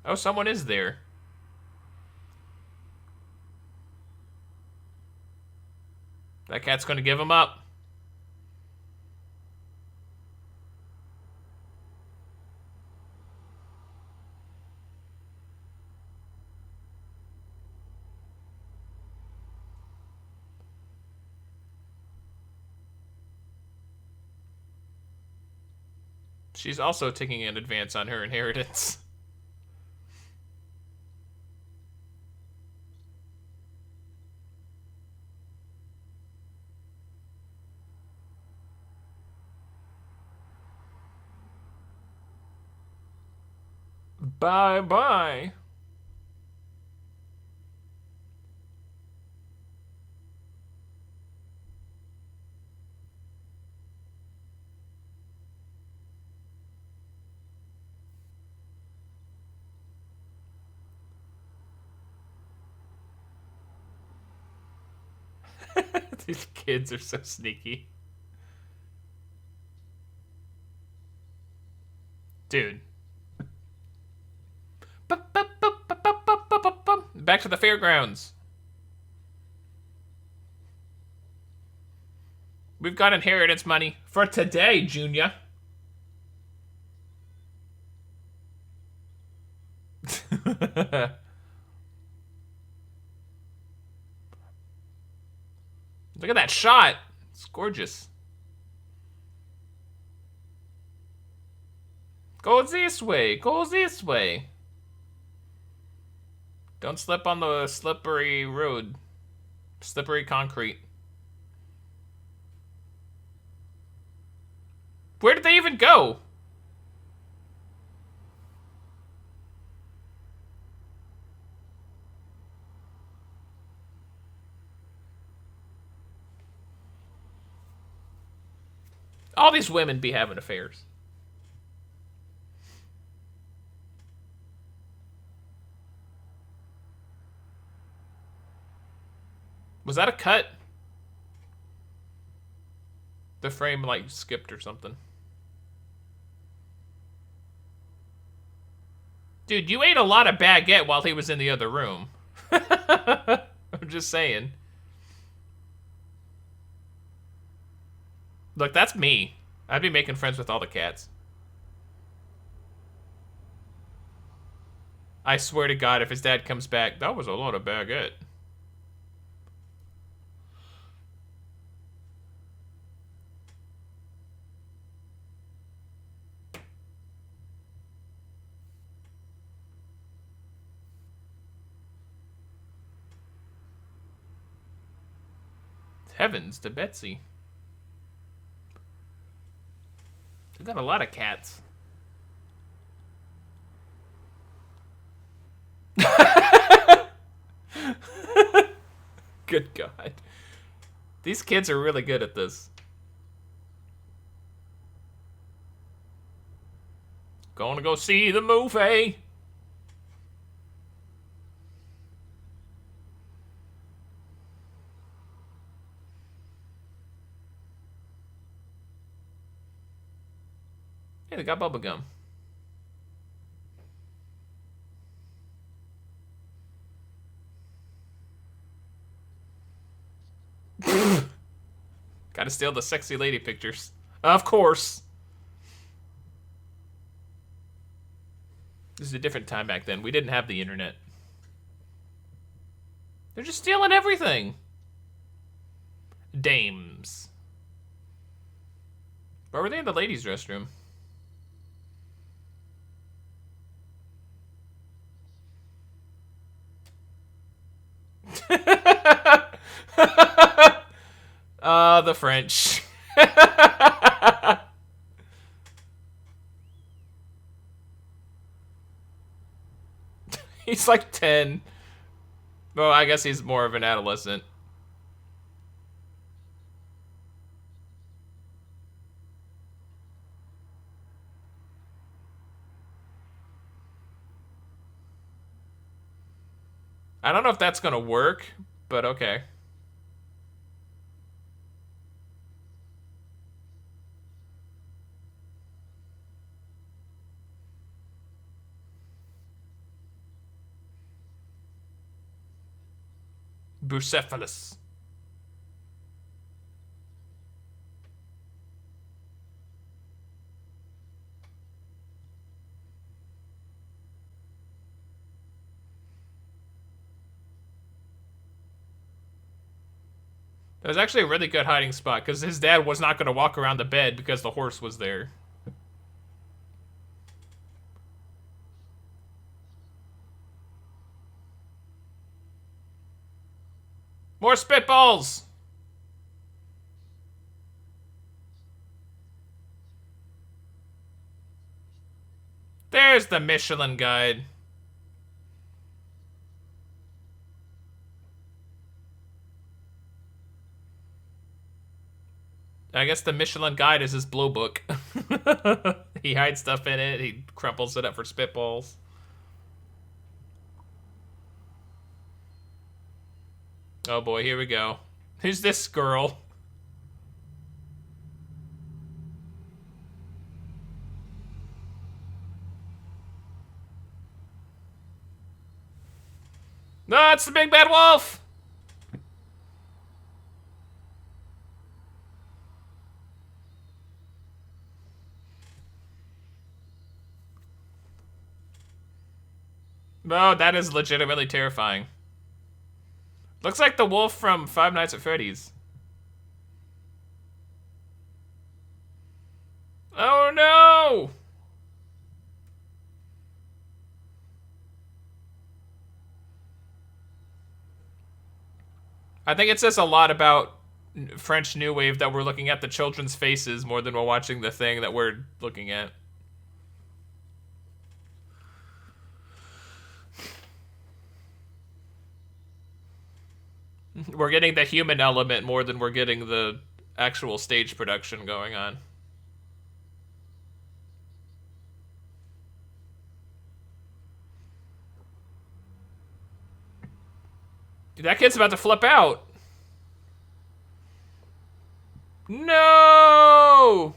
Speaker 1: Oh, someone is there. That cat's gonna give him up. She's also taking an advance on her inheritance. Bye-bye. These kids are so sneaky. Dude. Back to the fairgrounds. We've got inheritance money for today, Junior. Look at that shot. It's gorgeous. Go this way. Go this way. Don't slip on the slippery road. Slippery concrete. Where did they even go? All these women be having affairs. Was that a cut? The frame, like, skipped or something. Dude, you ate a lot of baguette while he was in the other room. I'm just saying. Look, that's me. I'd be making friends with all the cats. I swear to God, if his dad comes back, that was a lot of baguette. Heavens to Betsy. We've got a lot of cats. Good God. These kids are really good at this. Gonna go see the movie. Hey, they got bubblegum. Gotta steal the sexy lady pictures. Of course. This is a different time back then. We didn't have the internet. They're just stealing everything. Dames. Or were they in the ladies' restroom? The French. He's like 10. Well, I guess he's more of an adolescent. I don't know if that's gonna work, but okay. Bucephalus. That was actually a really good hiding spot, because his dad was not going to walk around the bed because the horse was there. More spitballs! There's the Michelin Guide. I guess the Michelin Guide is his blow book. He hides stuff in it. He crumples it up for spitballs. Oh boy, here we go. Who's this girl? No, it's the big bad wolf! No, that is legitimately terrifying. Looks like the wolf from Five Nights at Freddy's. Oh no! I think it says a lot about French New Wave that we're looking at the children's faces more than we're watching the thing that we're looking at. We're getting the human element more than we're getting the actual stage production going on. Dude, that kid's about to flip out. No!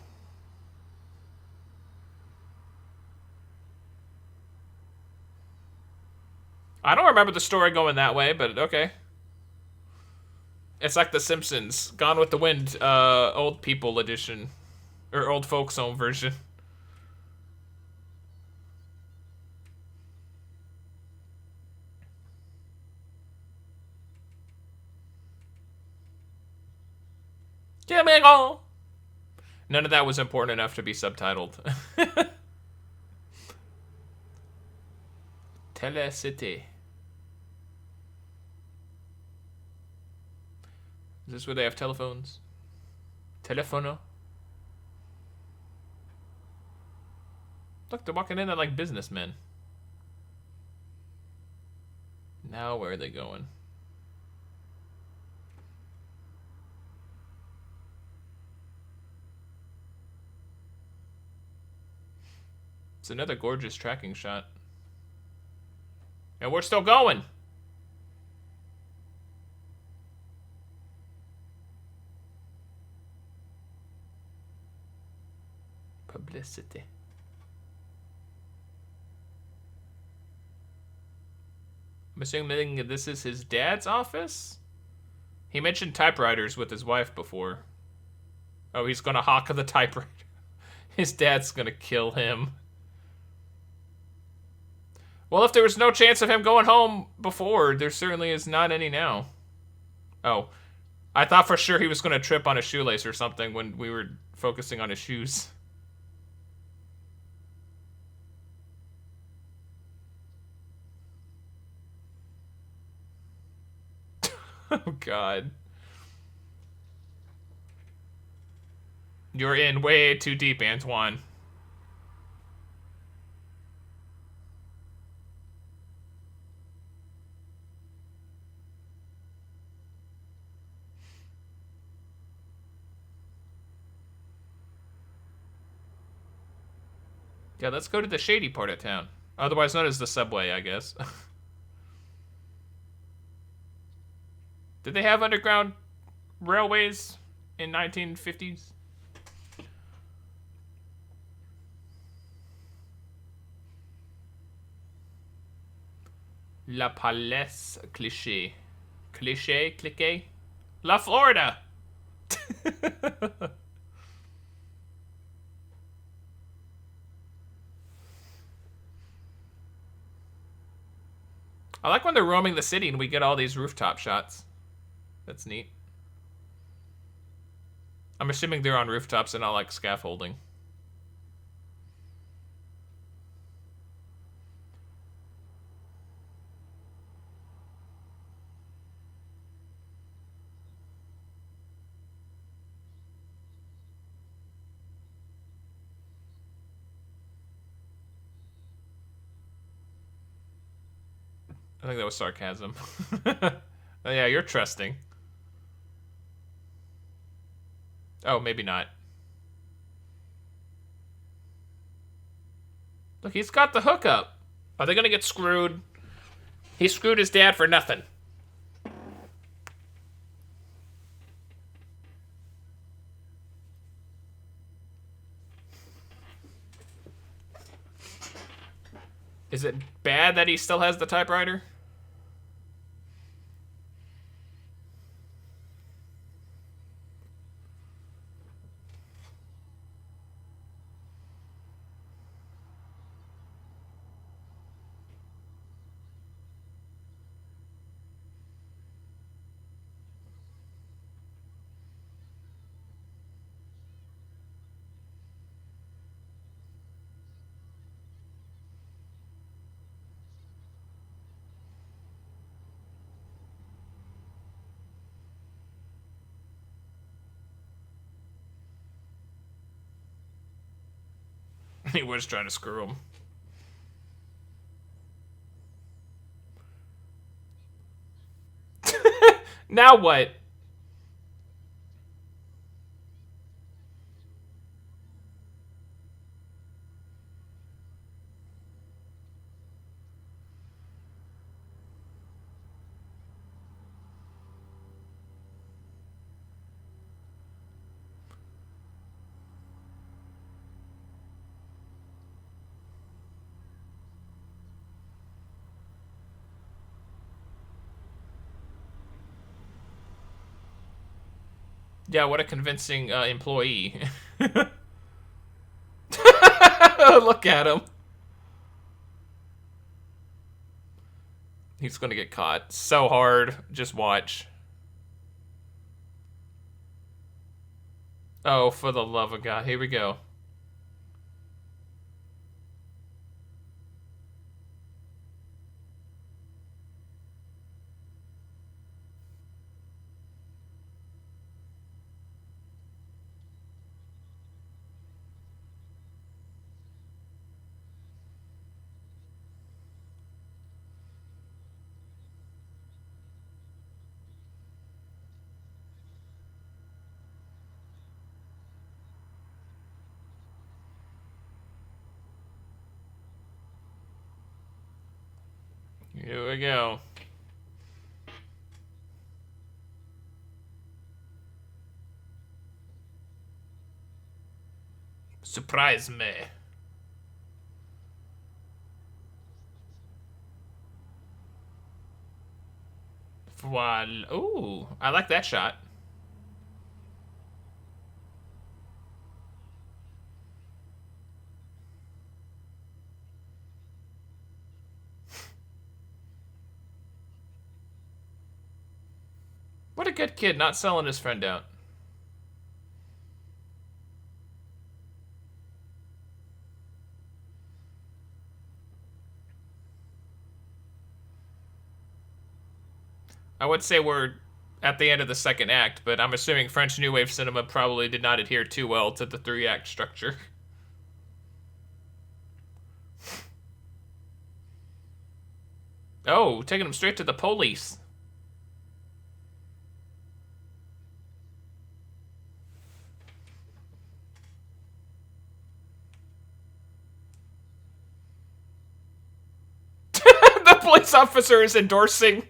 Speaker 1: I don't remember the story going that way, but okay. It's like The Simpsons, Gone with the Wind, old people edition, or old folks home version. None of that was important enough to be subtitled. Telecity. Is this where they have telephones? Telefono. Look, they're walking in like businessmen. Now where are they going? It's another gorgeous tracking shot. And we're still going. Publicity. I'm assuming this is his dad's office? He mentioned typewriters with his wife before. Oh, he's gonna hawk the typewriter. His dad's gonna kill him. Well, if there was no chance of him going home before, there certainly is not any now. Oh, I thought for sure he was gonna trip on a shoelace or something when we were focusing on his shoes. Oh, God. You're in way too deep, Antoine. Yeah, let's go to the shady part of town. Otherwise known as the subway, I guess. Did they have underground railways in 1950s? La Palais Cliché. Cliché? Cliquet? La Florida! I like when they're roaming the city and we get all these rooftop shots. That's neat. I'm assuming they're on rooftops and not like scaffolding. I think that was sarcasm. Oh, yeah, you're trusting. Oh, maybe not. Look, he's got the hookup. Are they gonna get screwed? He screwed his dad for nothing. Is it bad that he still has the typewriter? He was trying to screw him. Now what? Yeah, what a convincing employee. Look at him. He's gonna get caught so hard. Just watch. Oh, for the love of God. Here we go. Here we go. Surprise me. Voila. Ooh, I like that shot. What a good kid, not selling his friend out. I would say we're at the end of the second act, but I'm assuming French New Wave cinema probably did not adhere too well to the three-act structure. Oh, taking him straight to the police. The police officer is endorsing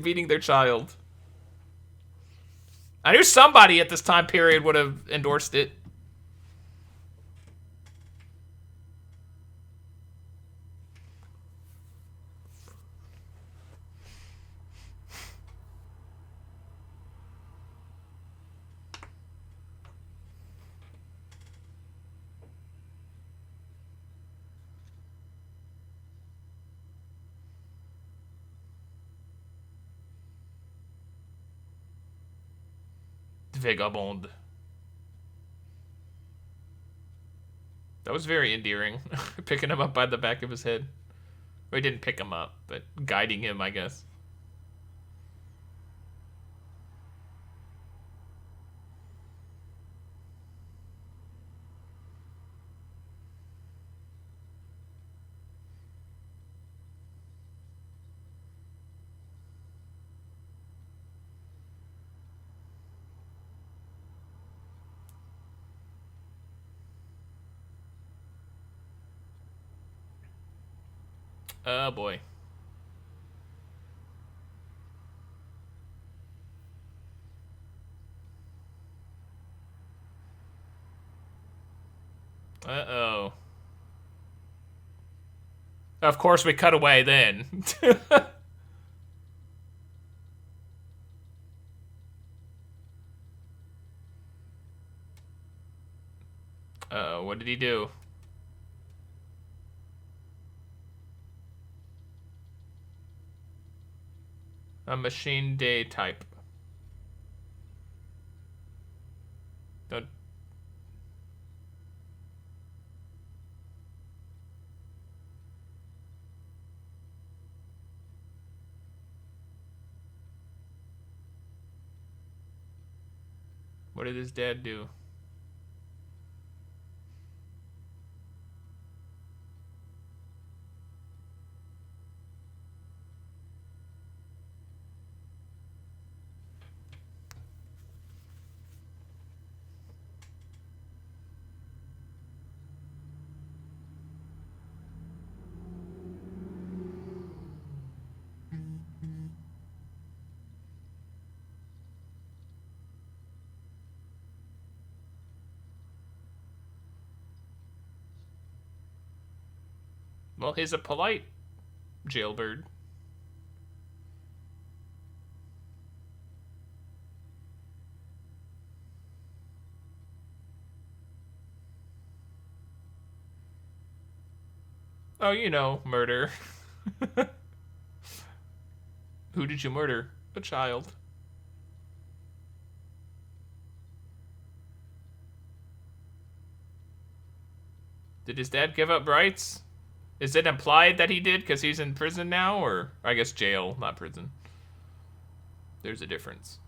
Speaker 1: beating their child. I knew somebody at this time period would have endorsed it. Vagabond. That was very endearing. Picking him up by the back of his head. Or he didn't pick him up, but guiding him, I guess. Oh boy. Uh-oh. Of course we cut away then. Uh-oh, what did he do? A machine day type. Don't... What did his dad do? Well, he's a polite jailbird. Oh, you know, murder. Who did you murder? A child. Did his dad give up rights? Is it implied that he did because he's in prison now? Or, I guess, jail, not prison. There's a difference.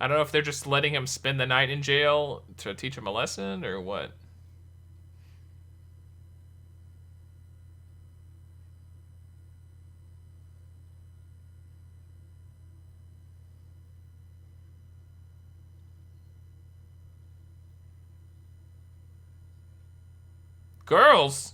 Speaker 1: I don't know if they're just letting him spend the night in jail to teach him a lesson or what. Girls!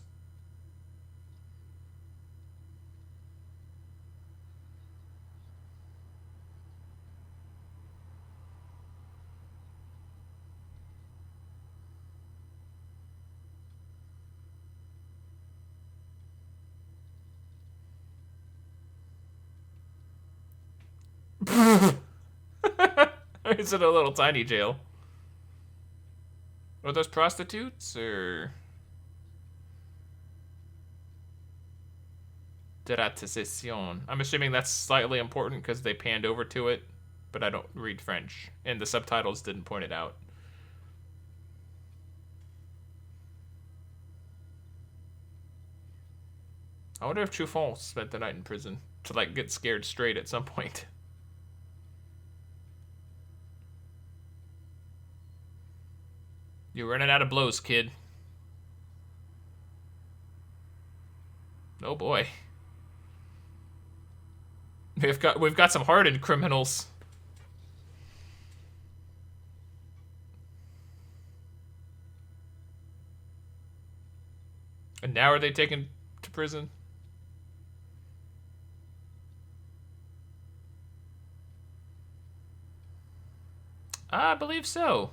Speaker 1: Is it a little tiny jail? Are those prostitutes or gratification? I'm assuming that's slightly important because they panned over to it, but I don't read French, and the subtitles didn't point it out. I wonder if Truffaut spent the night in prison to like get scared straight at some point. You're running out of blows, kid. Oh boy. We've got some hardened criminals. And now are they taken to prison? I believe so.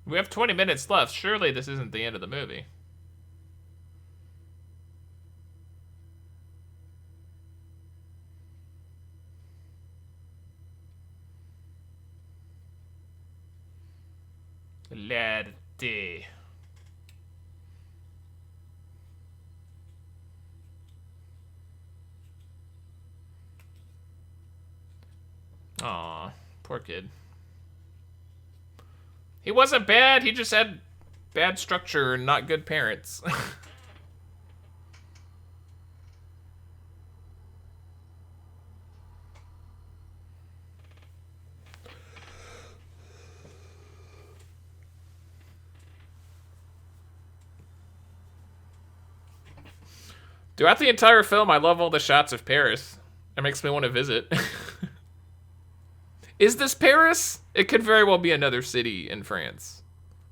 Speaker 1: We have 20 minutes left. Surely this isn't the end of the movie. Lerde. Aw, poor kid. He wasn't bad, he just had bad structure and not good parents. Throughout the entire film, I love all the shots of Paris. It makes me want to visit. Is this Paris? It could very well be another city in France.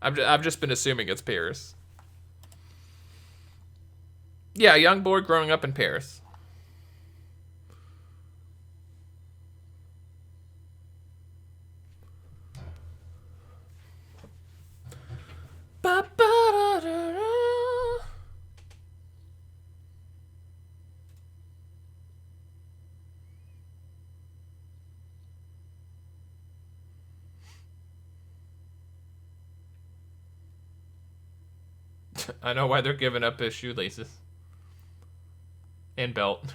Speaker 1: I've just been assuming it's Paris. Yeah, a young boy growing up in Paris. I know why they're giving up his shoelaces. And belt.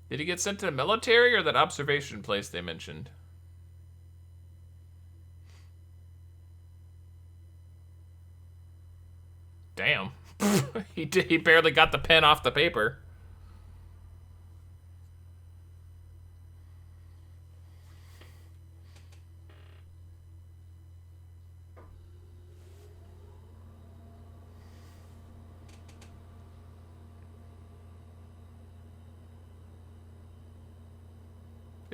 Speaker 1: Did he get sent to the military or that observation place they mentioned? Damn. He barely got the pen off the paper.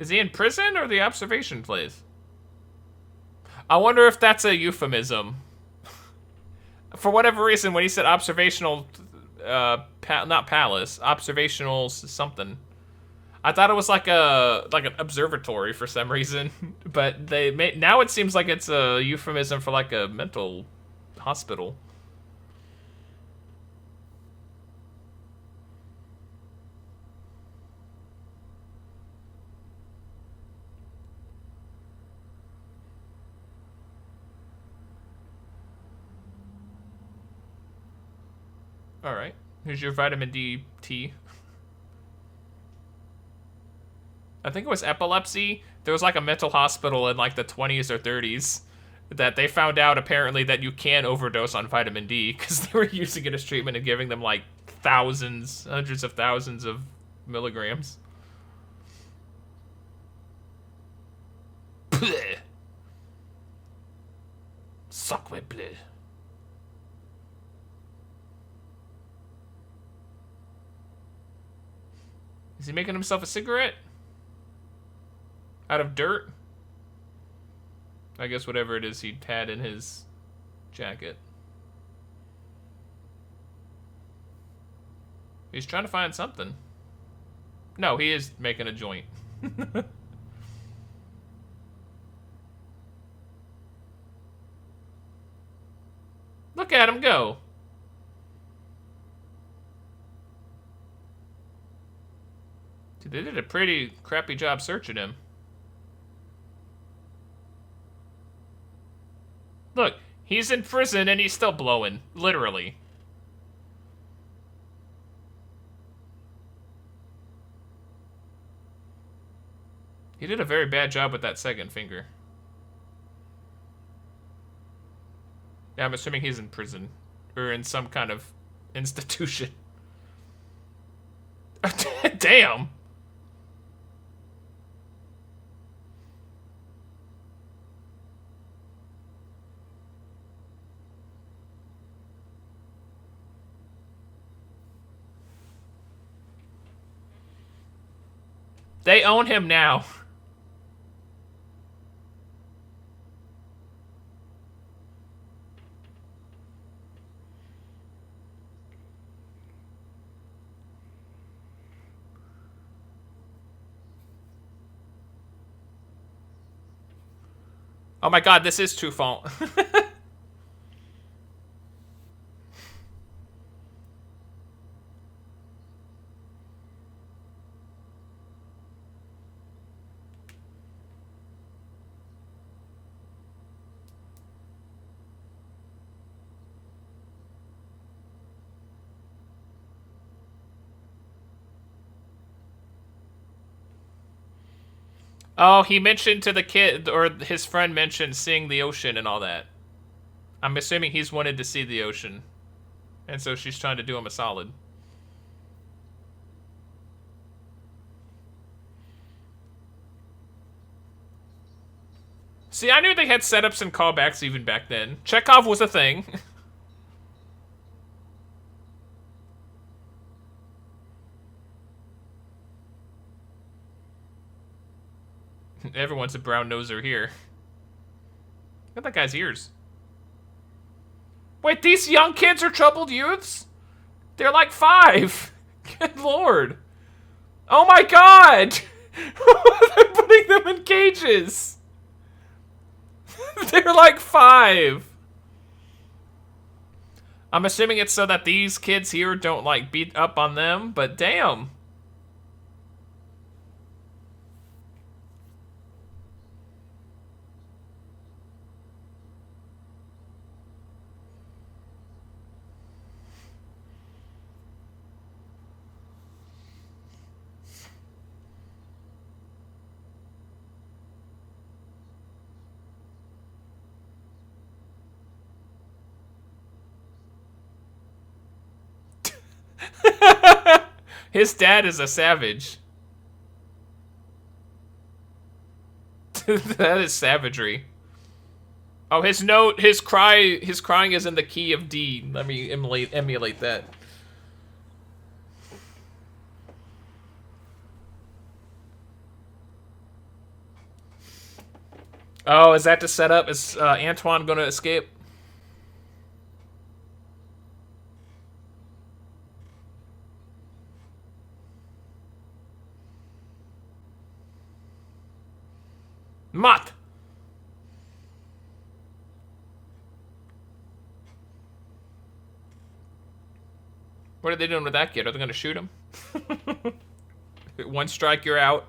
Speaker 1: Is he in prison or the observation place? I wonder if that's a euphemism. For whatever reason, when he said observational, not palace, observational something, I thought it was like an observatory for some reason. But now it seems like it's a euphemism for like a mental hospital. All right. Here's your vitamin D tea. I think it was epilepsy. There was like a mental hospital in like the 20s or 30s that they found out apparently that you can overdose on vitamin D because they were using it as treatment and giving them like thousands, hundreds of thousands of milligrams. Suck my blood. Is he making himself a cigarette? Out of dirt? I guess whatever it is he had in his jacket. He's trying to find something. No, he is making a joint. Look at him go. Dude, they did a pretty crappy job searching him. Look, he's in prison and he's still blowing. Literally. He did a very bad job with that second finger. Yeah, I'm assuming he's in prison. Or in some kind of institution. Damn! They own him now. Oh my god, this is Truffaut. Oh, he mentioned to the kid, or his friend mentioned seeing the ocean and all that. I'm assuming he's wanted to see the ocean. And so she's trying to do him a solid. See, I knew they had setups and callbacks even back then. Chekhov was a thing. Everyone's a brown noser here. Look at that guy's ears. Wait, these young kids are troubled youths? They're like 5. Good lord. Oh my god! They're putting them in cages. They're like 5. I'm assuming it's so that these kids here don't like beat up on them, but damn. His dad is a savage. That is savagery. Oh, his note, his crying is in the key of D. Let me emulate that. Oh, is that to set up? Is Antoine going to escape? Mott! What are they doing with that kid? Are they going to shoot him? One strike, you're out.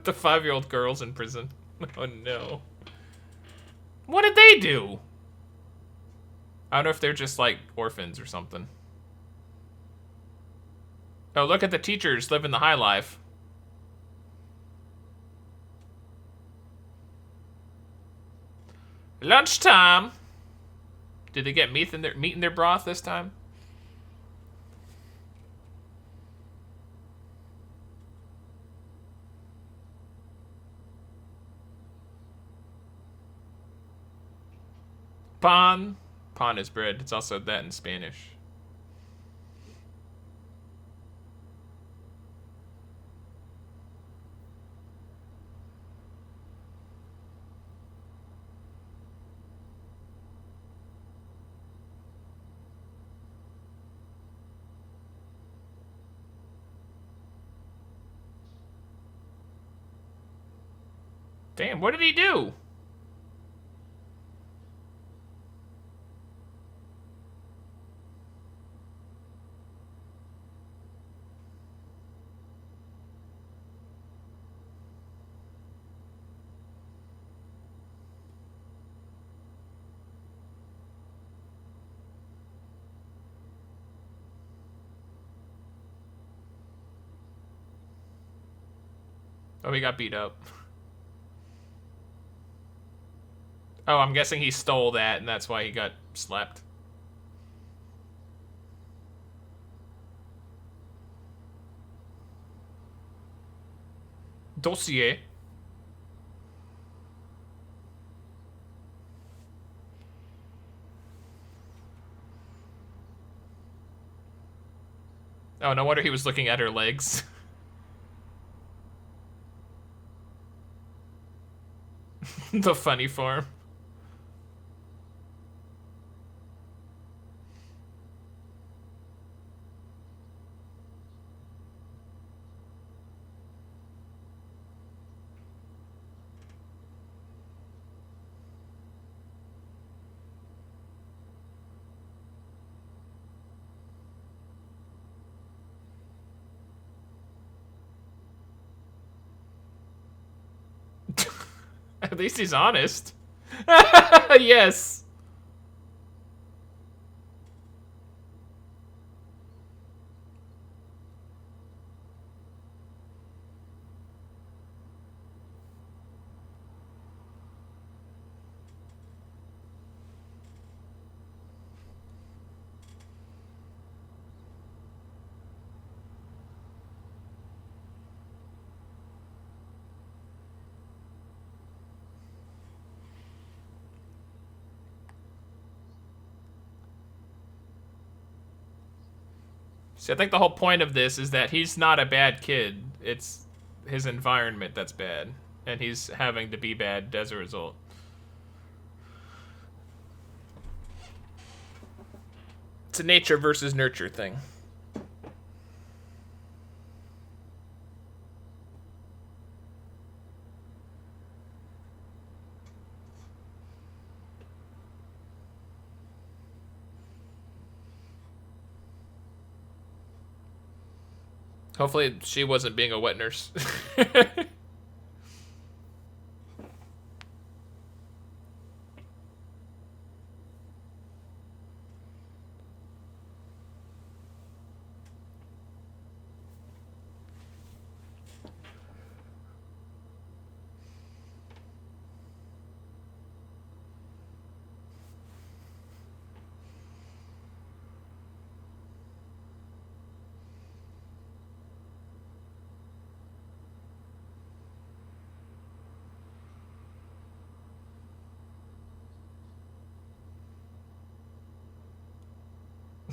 Speaker 1: The 5-year-old girl's in prison. Oh no. What did they do? I don't know if they're just like orphans or something. Oh, look at the teachers living the high life. Lunchtime. Did they get meat in their broth this time? Pan. Pan is bread. It's also that in Spanish. Damn, what did he do? Oh, he got beat up. Oh, I'm guessing he stole that, and that's why he got slapped. Dossier. Oh, no wonder he was looking at her legs. The funny form. At least he's honest. Yes. See, I think the whole point of this is that he's not a bad kid. It's his environment that's bad. And he's having to be bad as a result. It's a nature versus nurture thing. Hopefully she wasn't being a wet nurse.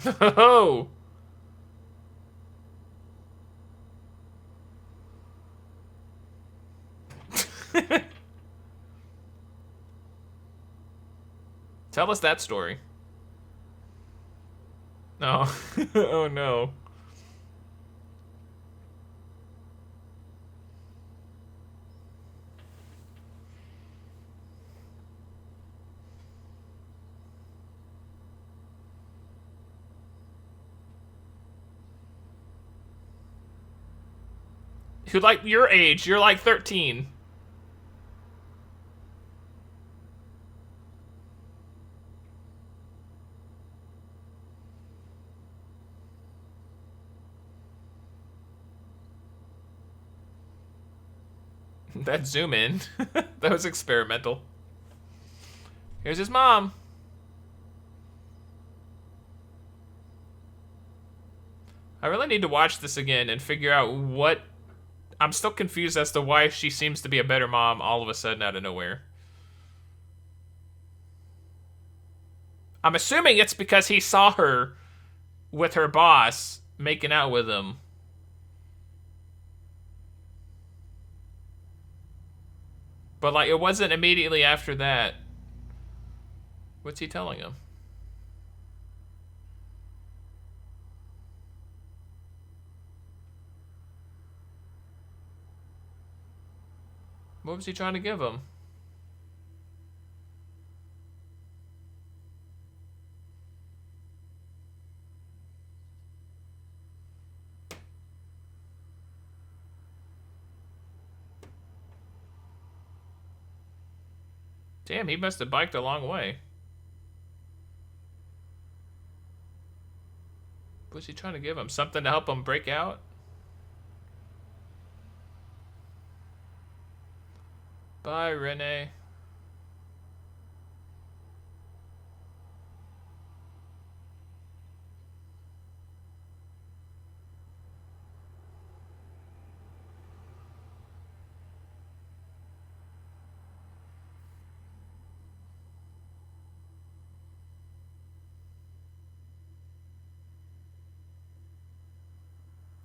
Speaker 1: Oh. Tell us that story. Oh. Oh no. You're like your age. You're like 13. That zoom in. That was experimental. Here's his mom. I really need to watch this again and figure out what... I'm still confused as to why she seems to be a better mom all of a sudden out of nowhere. I'm assuming it's because he saw her with her boss making out with him. But, like, it wasn't immediately after that. What's he telling him? What was he trying to give him? Damn, he must have biked a long way. What's he trying to give him? Something to help him break out? Bye, Renee.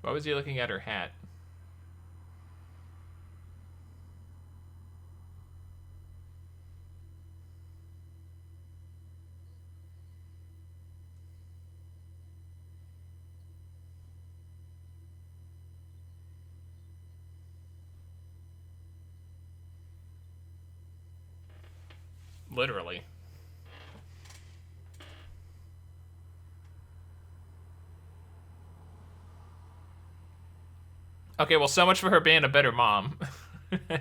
Speaker 1: Why was he looking at her hat? Literally. Okay, well, so much for her being a better mom.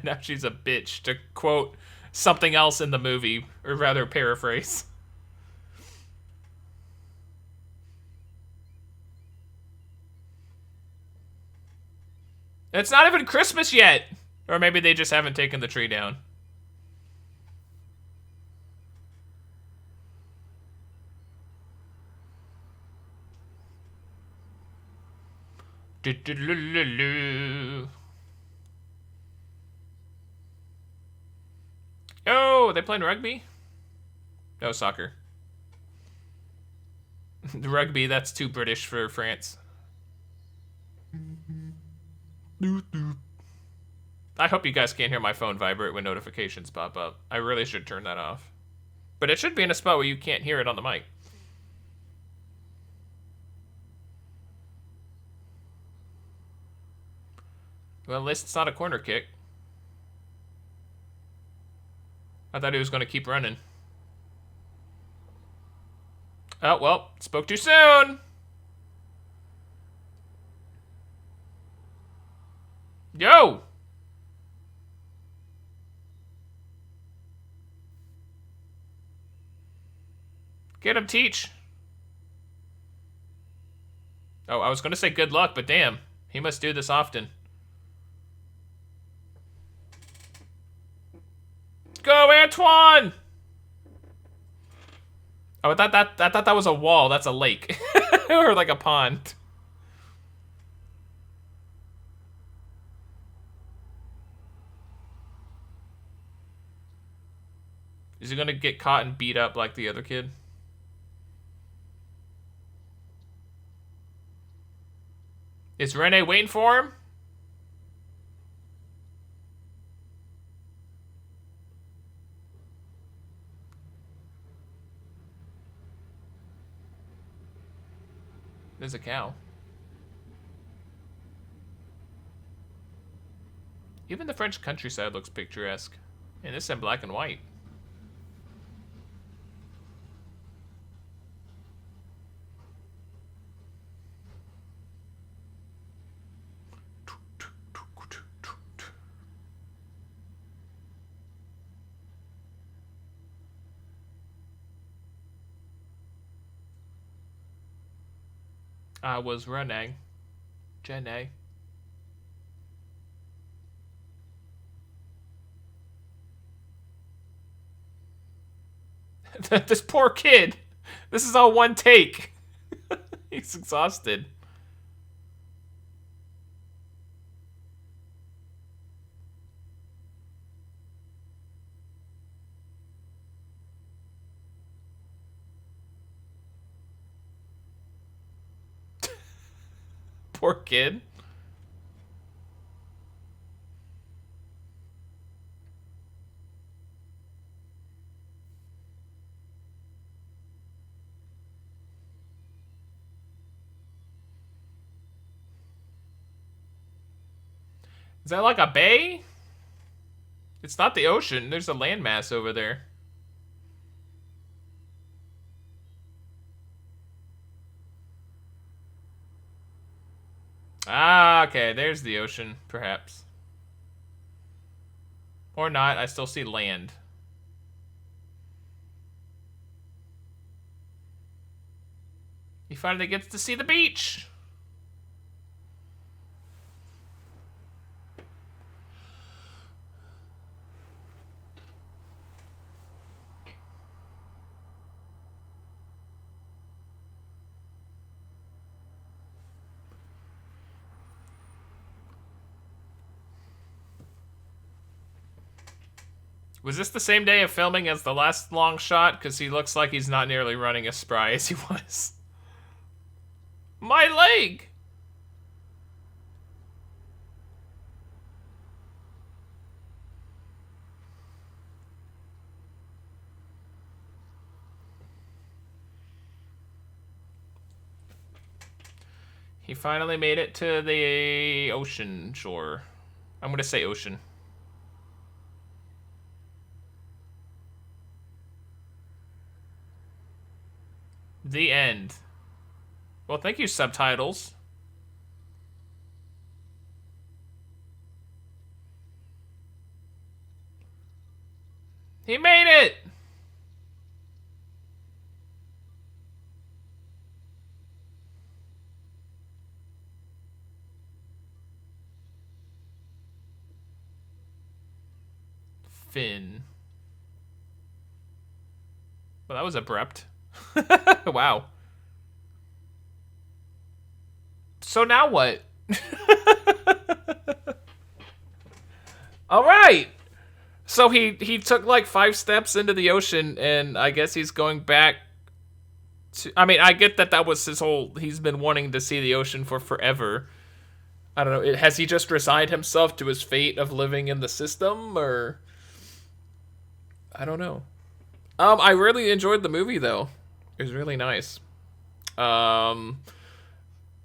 Speaker 1: Now she's a bitch, to quote something else in the movie, or rather paraphrase. It's not even Christmas yet! Or maybe they just haven't taken the tree down. Oh, they playing rugby? No, soccer. The rugby, that's too British for France. I hope you guys can't hear my phone vibrate when notifications pop up. I really should turn that off. But it should be in a spot where you can't hear it on the mic. Well, at least it's not a corner kick. I thought he was going to keep running. Oh, well, spoke too soon. Yo! Get him, Teach. Oh, I was going to say good luck, but damn. He must do this often. Go, Antoine! Oh, I thought that was a wall. That's a lake. Or like a pond. Is he gonna get caught and beat up like the other kid? Is Rene waiting for him? There's a cow. Even the French countryside looks picturesque. And this is in black and white. I was running. Jenny. This poor kid. This is all one take. He's exhausted. Poor kid. Is that like a bay? It's not the ocean. There's a landmass over there. Ah, okay. There's the ocean, perhaps. Or not. I still see land. He finally gets to see the beach. Was this the same day of filming as the last long shot? Because he looks like he's not nearly running as spry as he was. My leg! He finally made it to the ocean shore. I'm gonna say ocean. The end. Well, thank you, subtitles. He made it! Finn. Well, that was abrupt. Wow. So now what? All right. So he took like 5 steps into the ocean, and I guess he's going back to. I mean, I get that that was his whole. He's been wanting to see the ocean for forever. I don't know. Has he just resigned himself to his fate of living in the system, or I don't know. I really enjoyed the movie though. It was really nice.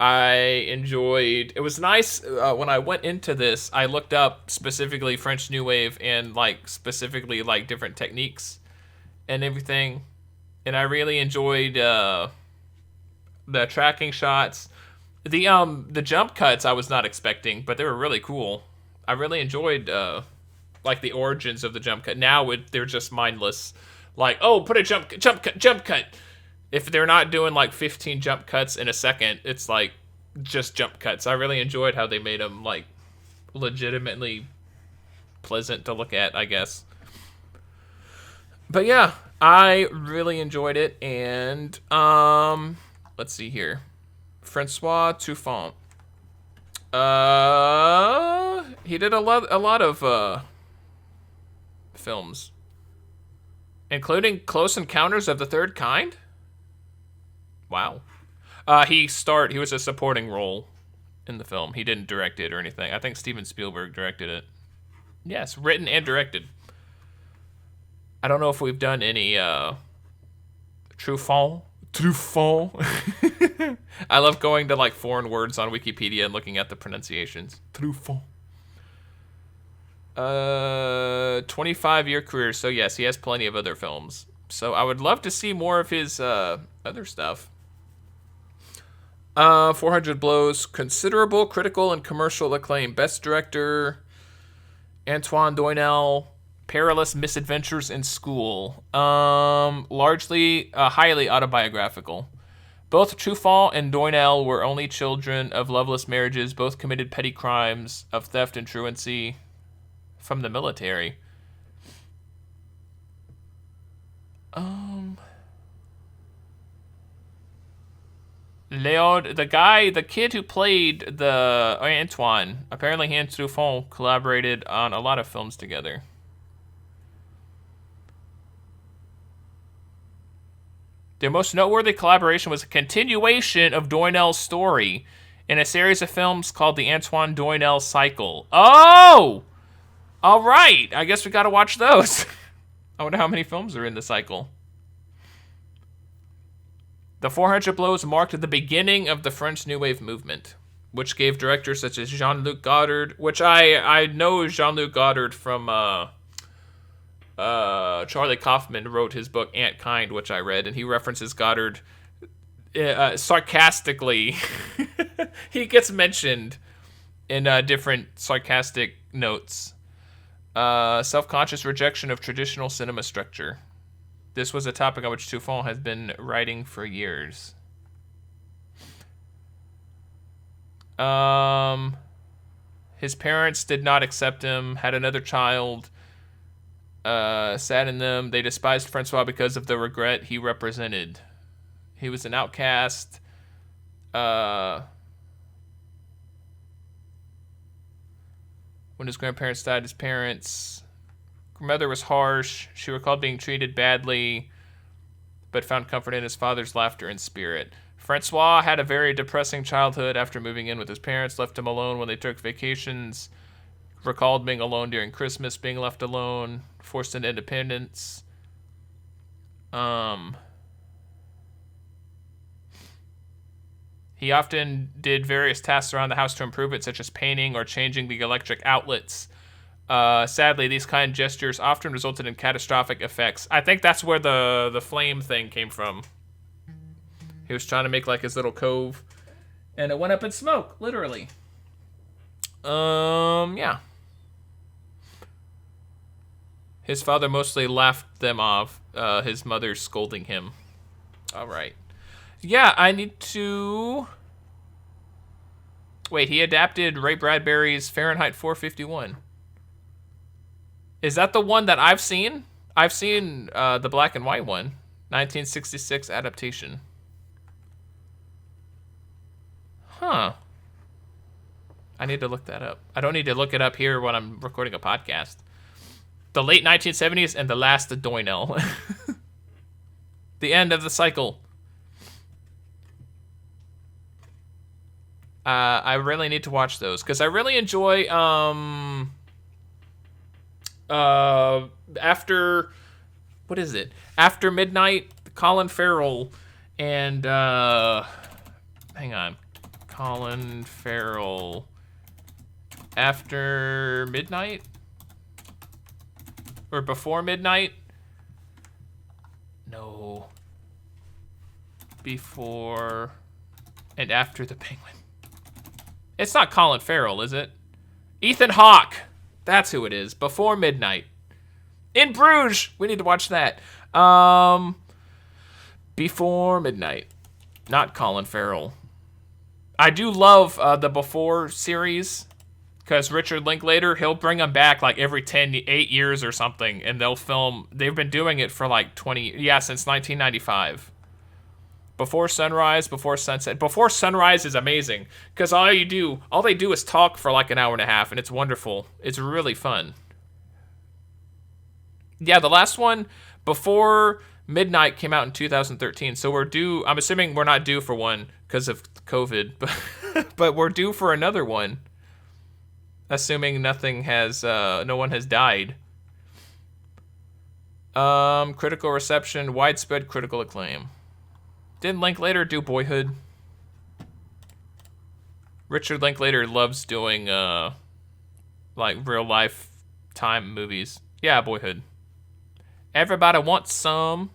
Speaker 1: I enjoyed. It was nice when I went into this. I looked up specifically French New Wave and like specifically like different techniques and everything, and I really enjoyed the tracking shots, the jump cuts. I was not expecting, but they were really cool. I really enjoyed like the origins of the jump cut. Now they're just mindless. Like, oh, put a jump cut. If they're not doing like 15 jump cuts in a second, it's like just jump cuts. I really enjoyed how they made them like legitimately pleasant to look at, I guess. But yeah, I really enjoyed it. And let's see here. Francois Truffaut. He did a lot of films, including Close Encounters of the Third Kind. Wow. He was a supporting role in the film. He didn't direct it or anything. I think Steven Spielberg directed it. Yes, written and directed. I don't know if we've done any Truffaut. I love going to like foreign words on Wikipedia and looking at the pronunciations. Truffaut. 25-year career. So yes, he has plenty of other films. So I would love to see more of his other stuff. 400 Blows, considerable critical and commercial acclaim. Best director, Antoine Doinel. Perilous Misadventures in School. Largely highly autobiographical. Both Truffaut and Doinel were only children of loveless marriages. Both committed petty crimes of theft and truancy from the military. Léod, the kid who played the Antoine, apparently he and Truffaut collaborated on a lot of films together. Their most noteworthy collaboration was a continuation of Doinel's story in a series of films called the Antoine Doinel Cycle. Oh! All right. I guess we got to watch those. I wonder how many films are in the cycle. The 400 Blows marked the beginning of the French New Wave movement, which gave directors such as Jean-Luc Godard, which I know Jean-Luc Godard from Charlie Kaufman wrote his book Ant Kind, which I read, and he references Godard sarcastically. He gets mentioned in different sarcastic notes. Self-conscious rejection of traditional cinema structure. This was a topic on which Truffaut has been writing for years. His parents did not accept him, had another child, saddened them. They despised Francois because of the regret he represented. He was an outcast. When his grandparents died, his parents' mother was harsh. She recalled being treated badly, but found comfort in his father's laughter and spirit. Francois had a very depressing childhood after moving in with his parents, left him alone when they took vacations, recalled being alone during Christmas, being left alone, forced into independence. He often did various tasks around the house to improve it, such as painting or changing the electric outlets. Sadly, these kind gestures often resulted in catastrophic effects. I think that's where the flame thing came from. He was trying to make like his little cove, and it went up in smoke, literally. Yeah. His father mostly laughed them off, his mother scolding him. All right. Yeah, I need to... Wait, he adapted Ray Bradbury's Fahrenheit 451. Is that the one that I've seen? I've seen the black and white one. 1966 adaptation. Huh. I need to look that up. I don't need to look it up here when I'm recording a podcast. The late 1970s and the last of Doinel. The end of the cycle. I really need to watch those because I really enjoy After Midnight, Colin Farrell and Colin Farrell. After Midnight or Before Midnight? No. Before and After the Penguin. It's not Colin Farrell, is it? Ethan Hawke. That's who it is. Before Midnight. In Bruges. We need to watch that. Before Midnight. Not Colin Farrell. I do love the Before series. Because Richard Linklater, he'll bring them back like every 8 years or something. And they'll film. They've been doing it for like 20. Yeah, since 1995. Before Sunrise, Before Sunset. Before Sunrise is amazing. Because all they do is talk for like an hour and a half. And it's wonderful. It's really fun. Yeah, the last one, Before Midnight, came out in 2013. So we're due. I'm assuming we're not due for one because of COVID. but we're due for another one, assuming nothing has, no one has died. Critical reception, widespread critical acclaim. Didn't Linklater do Boyhood? Richard Linklater loves doing, like, real-life time movies. Yeah, Boyhood. Everybody wants some.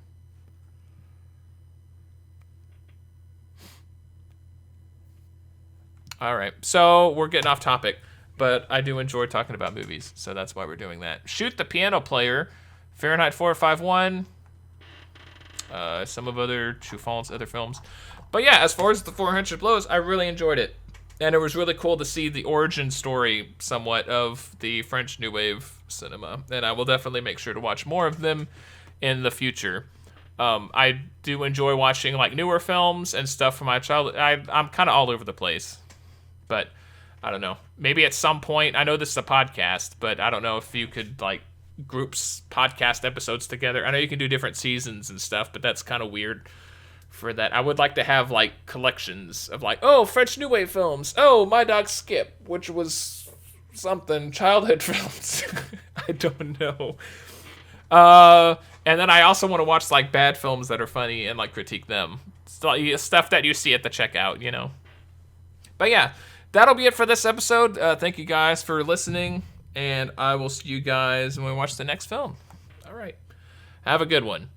Speaker 1: All right, so we're getting off topic, but I do enjoy talking about movies, so that's why we're doing that. Shoot the Piano Player, Fahrenheit 451, some of other Truffaut's other films. But yeah, as far as the 400 Blows, I really enjoyed it. And it was really cool to see the origin story, somewhat, of the French New Wave cinema. And I will definitely make sure to watch more of them in the future. I do enjoy watching, like, newer films and stuff from my childhood. I'm kind of all over the place. But, I don't know. Maybe at some point, I know this is a podcast, but I don't know if you could, like, groups podcast episodes together. I know you can do different seasons and stuff, but that's kind of weird for that. I would like to have, like, collections of, like, oh, French New Wave films. Oh, My Dog Skip, which was something, childhood films. I don't know. And then I also want to watch, like, bad films that are funny and, like, critique them. Stuff that you see at the checkout, you know. But yeah, that'll be it for this episode. Thank you guys for listening, and I will see you guys when we watch the next film. All right. Have a good one.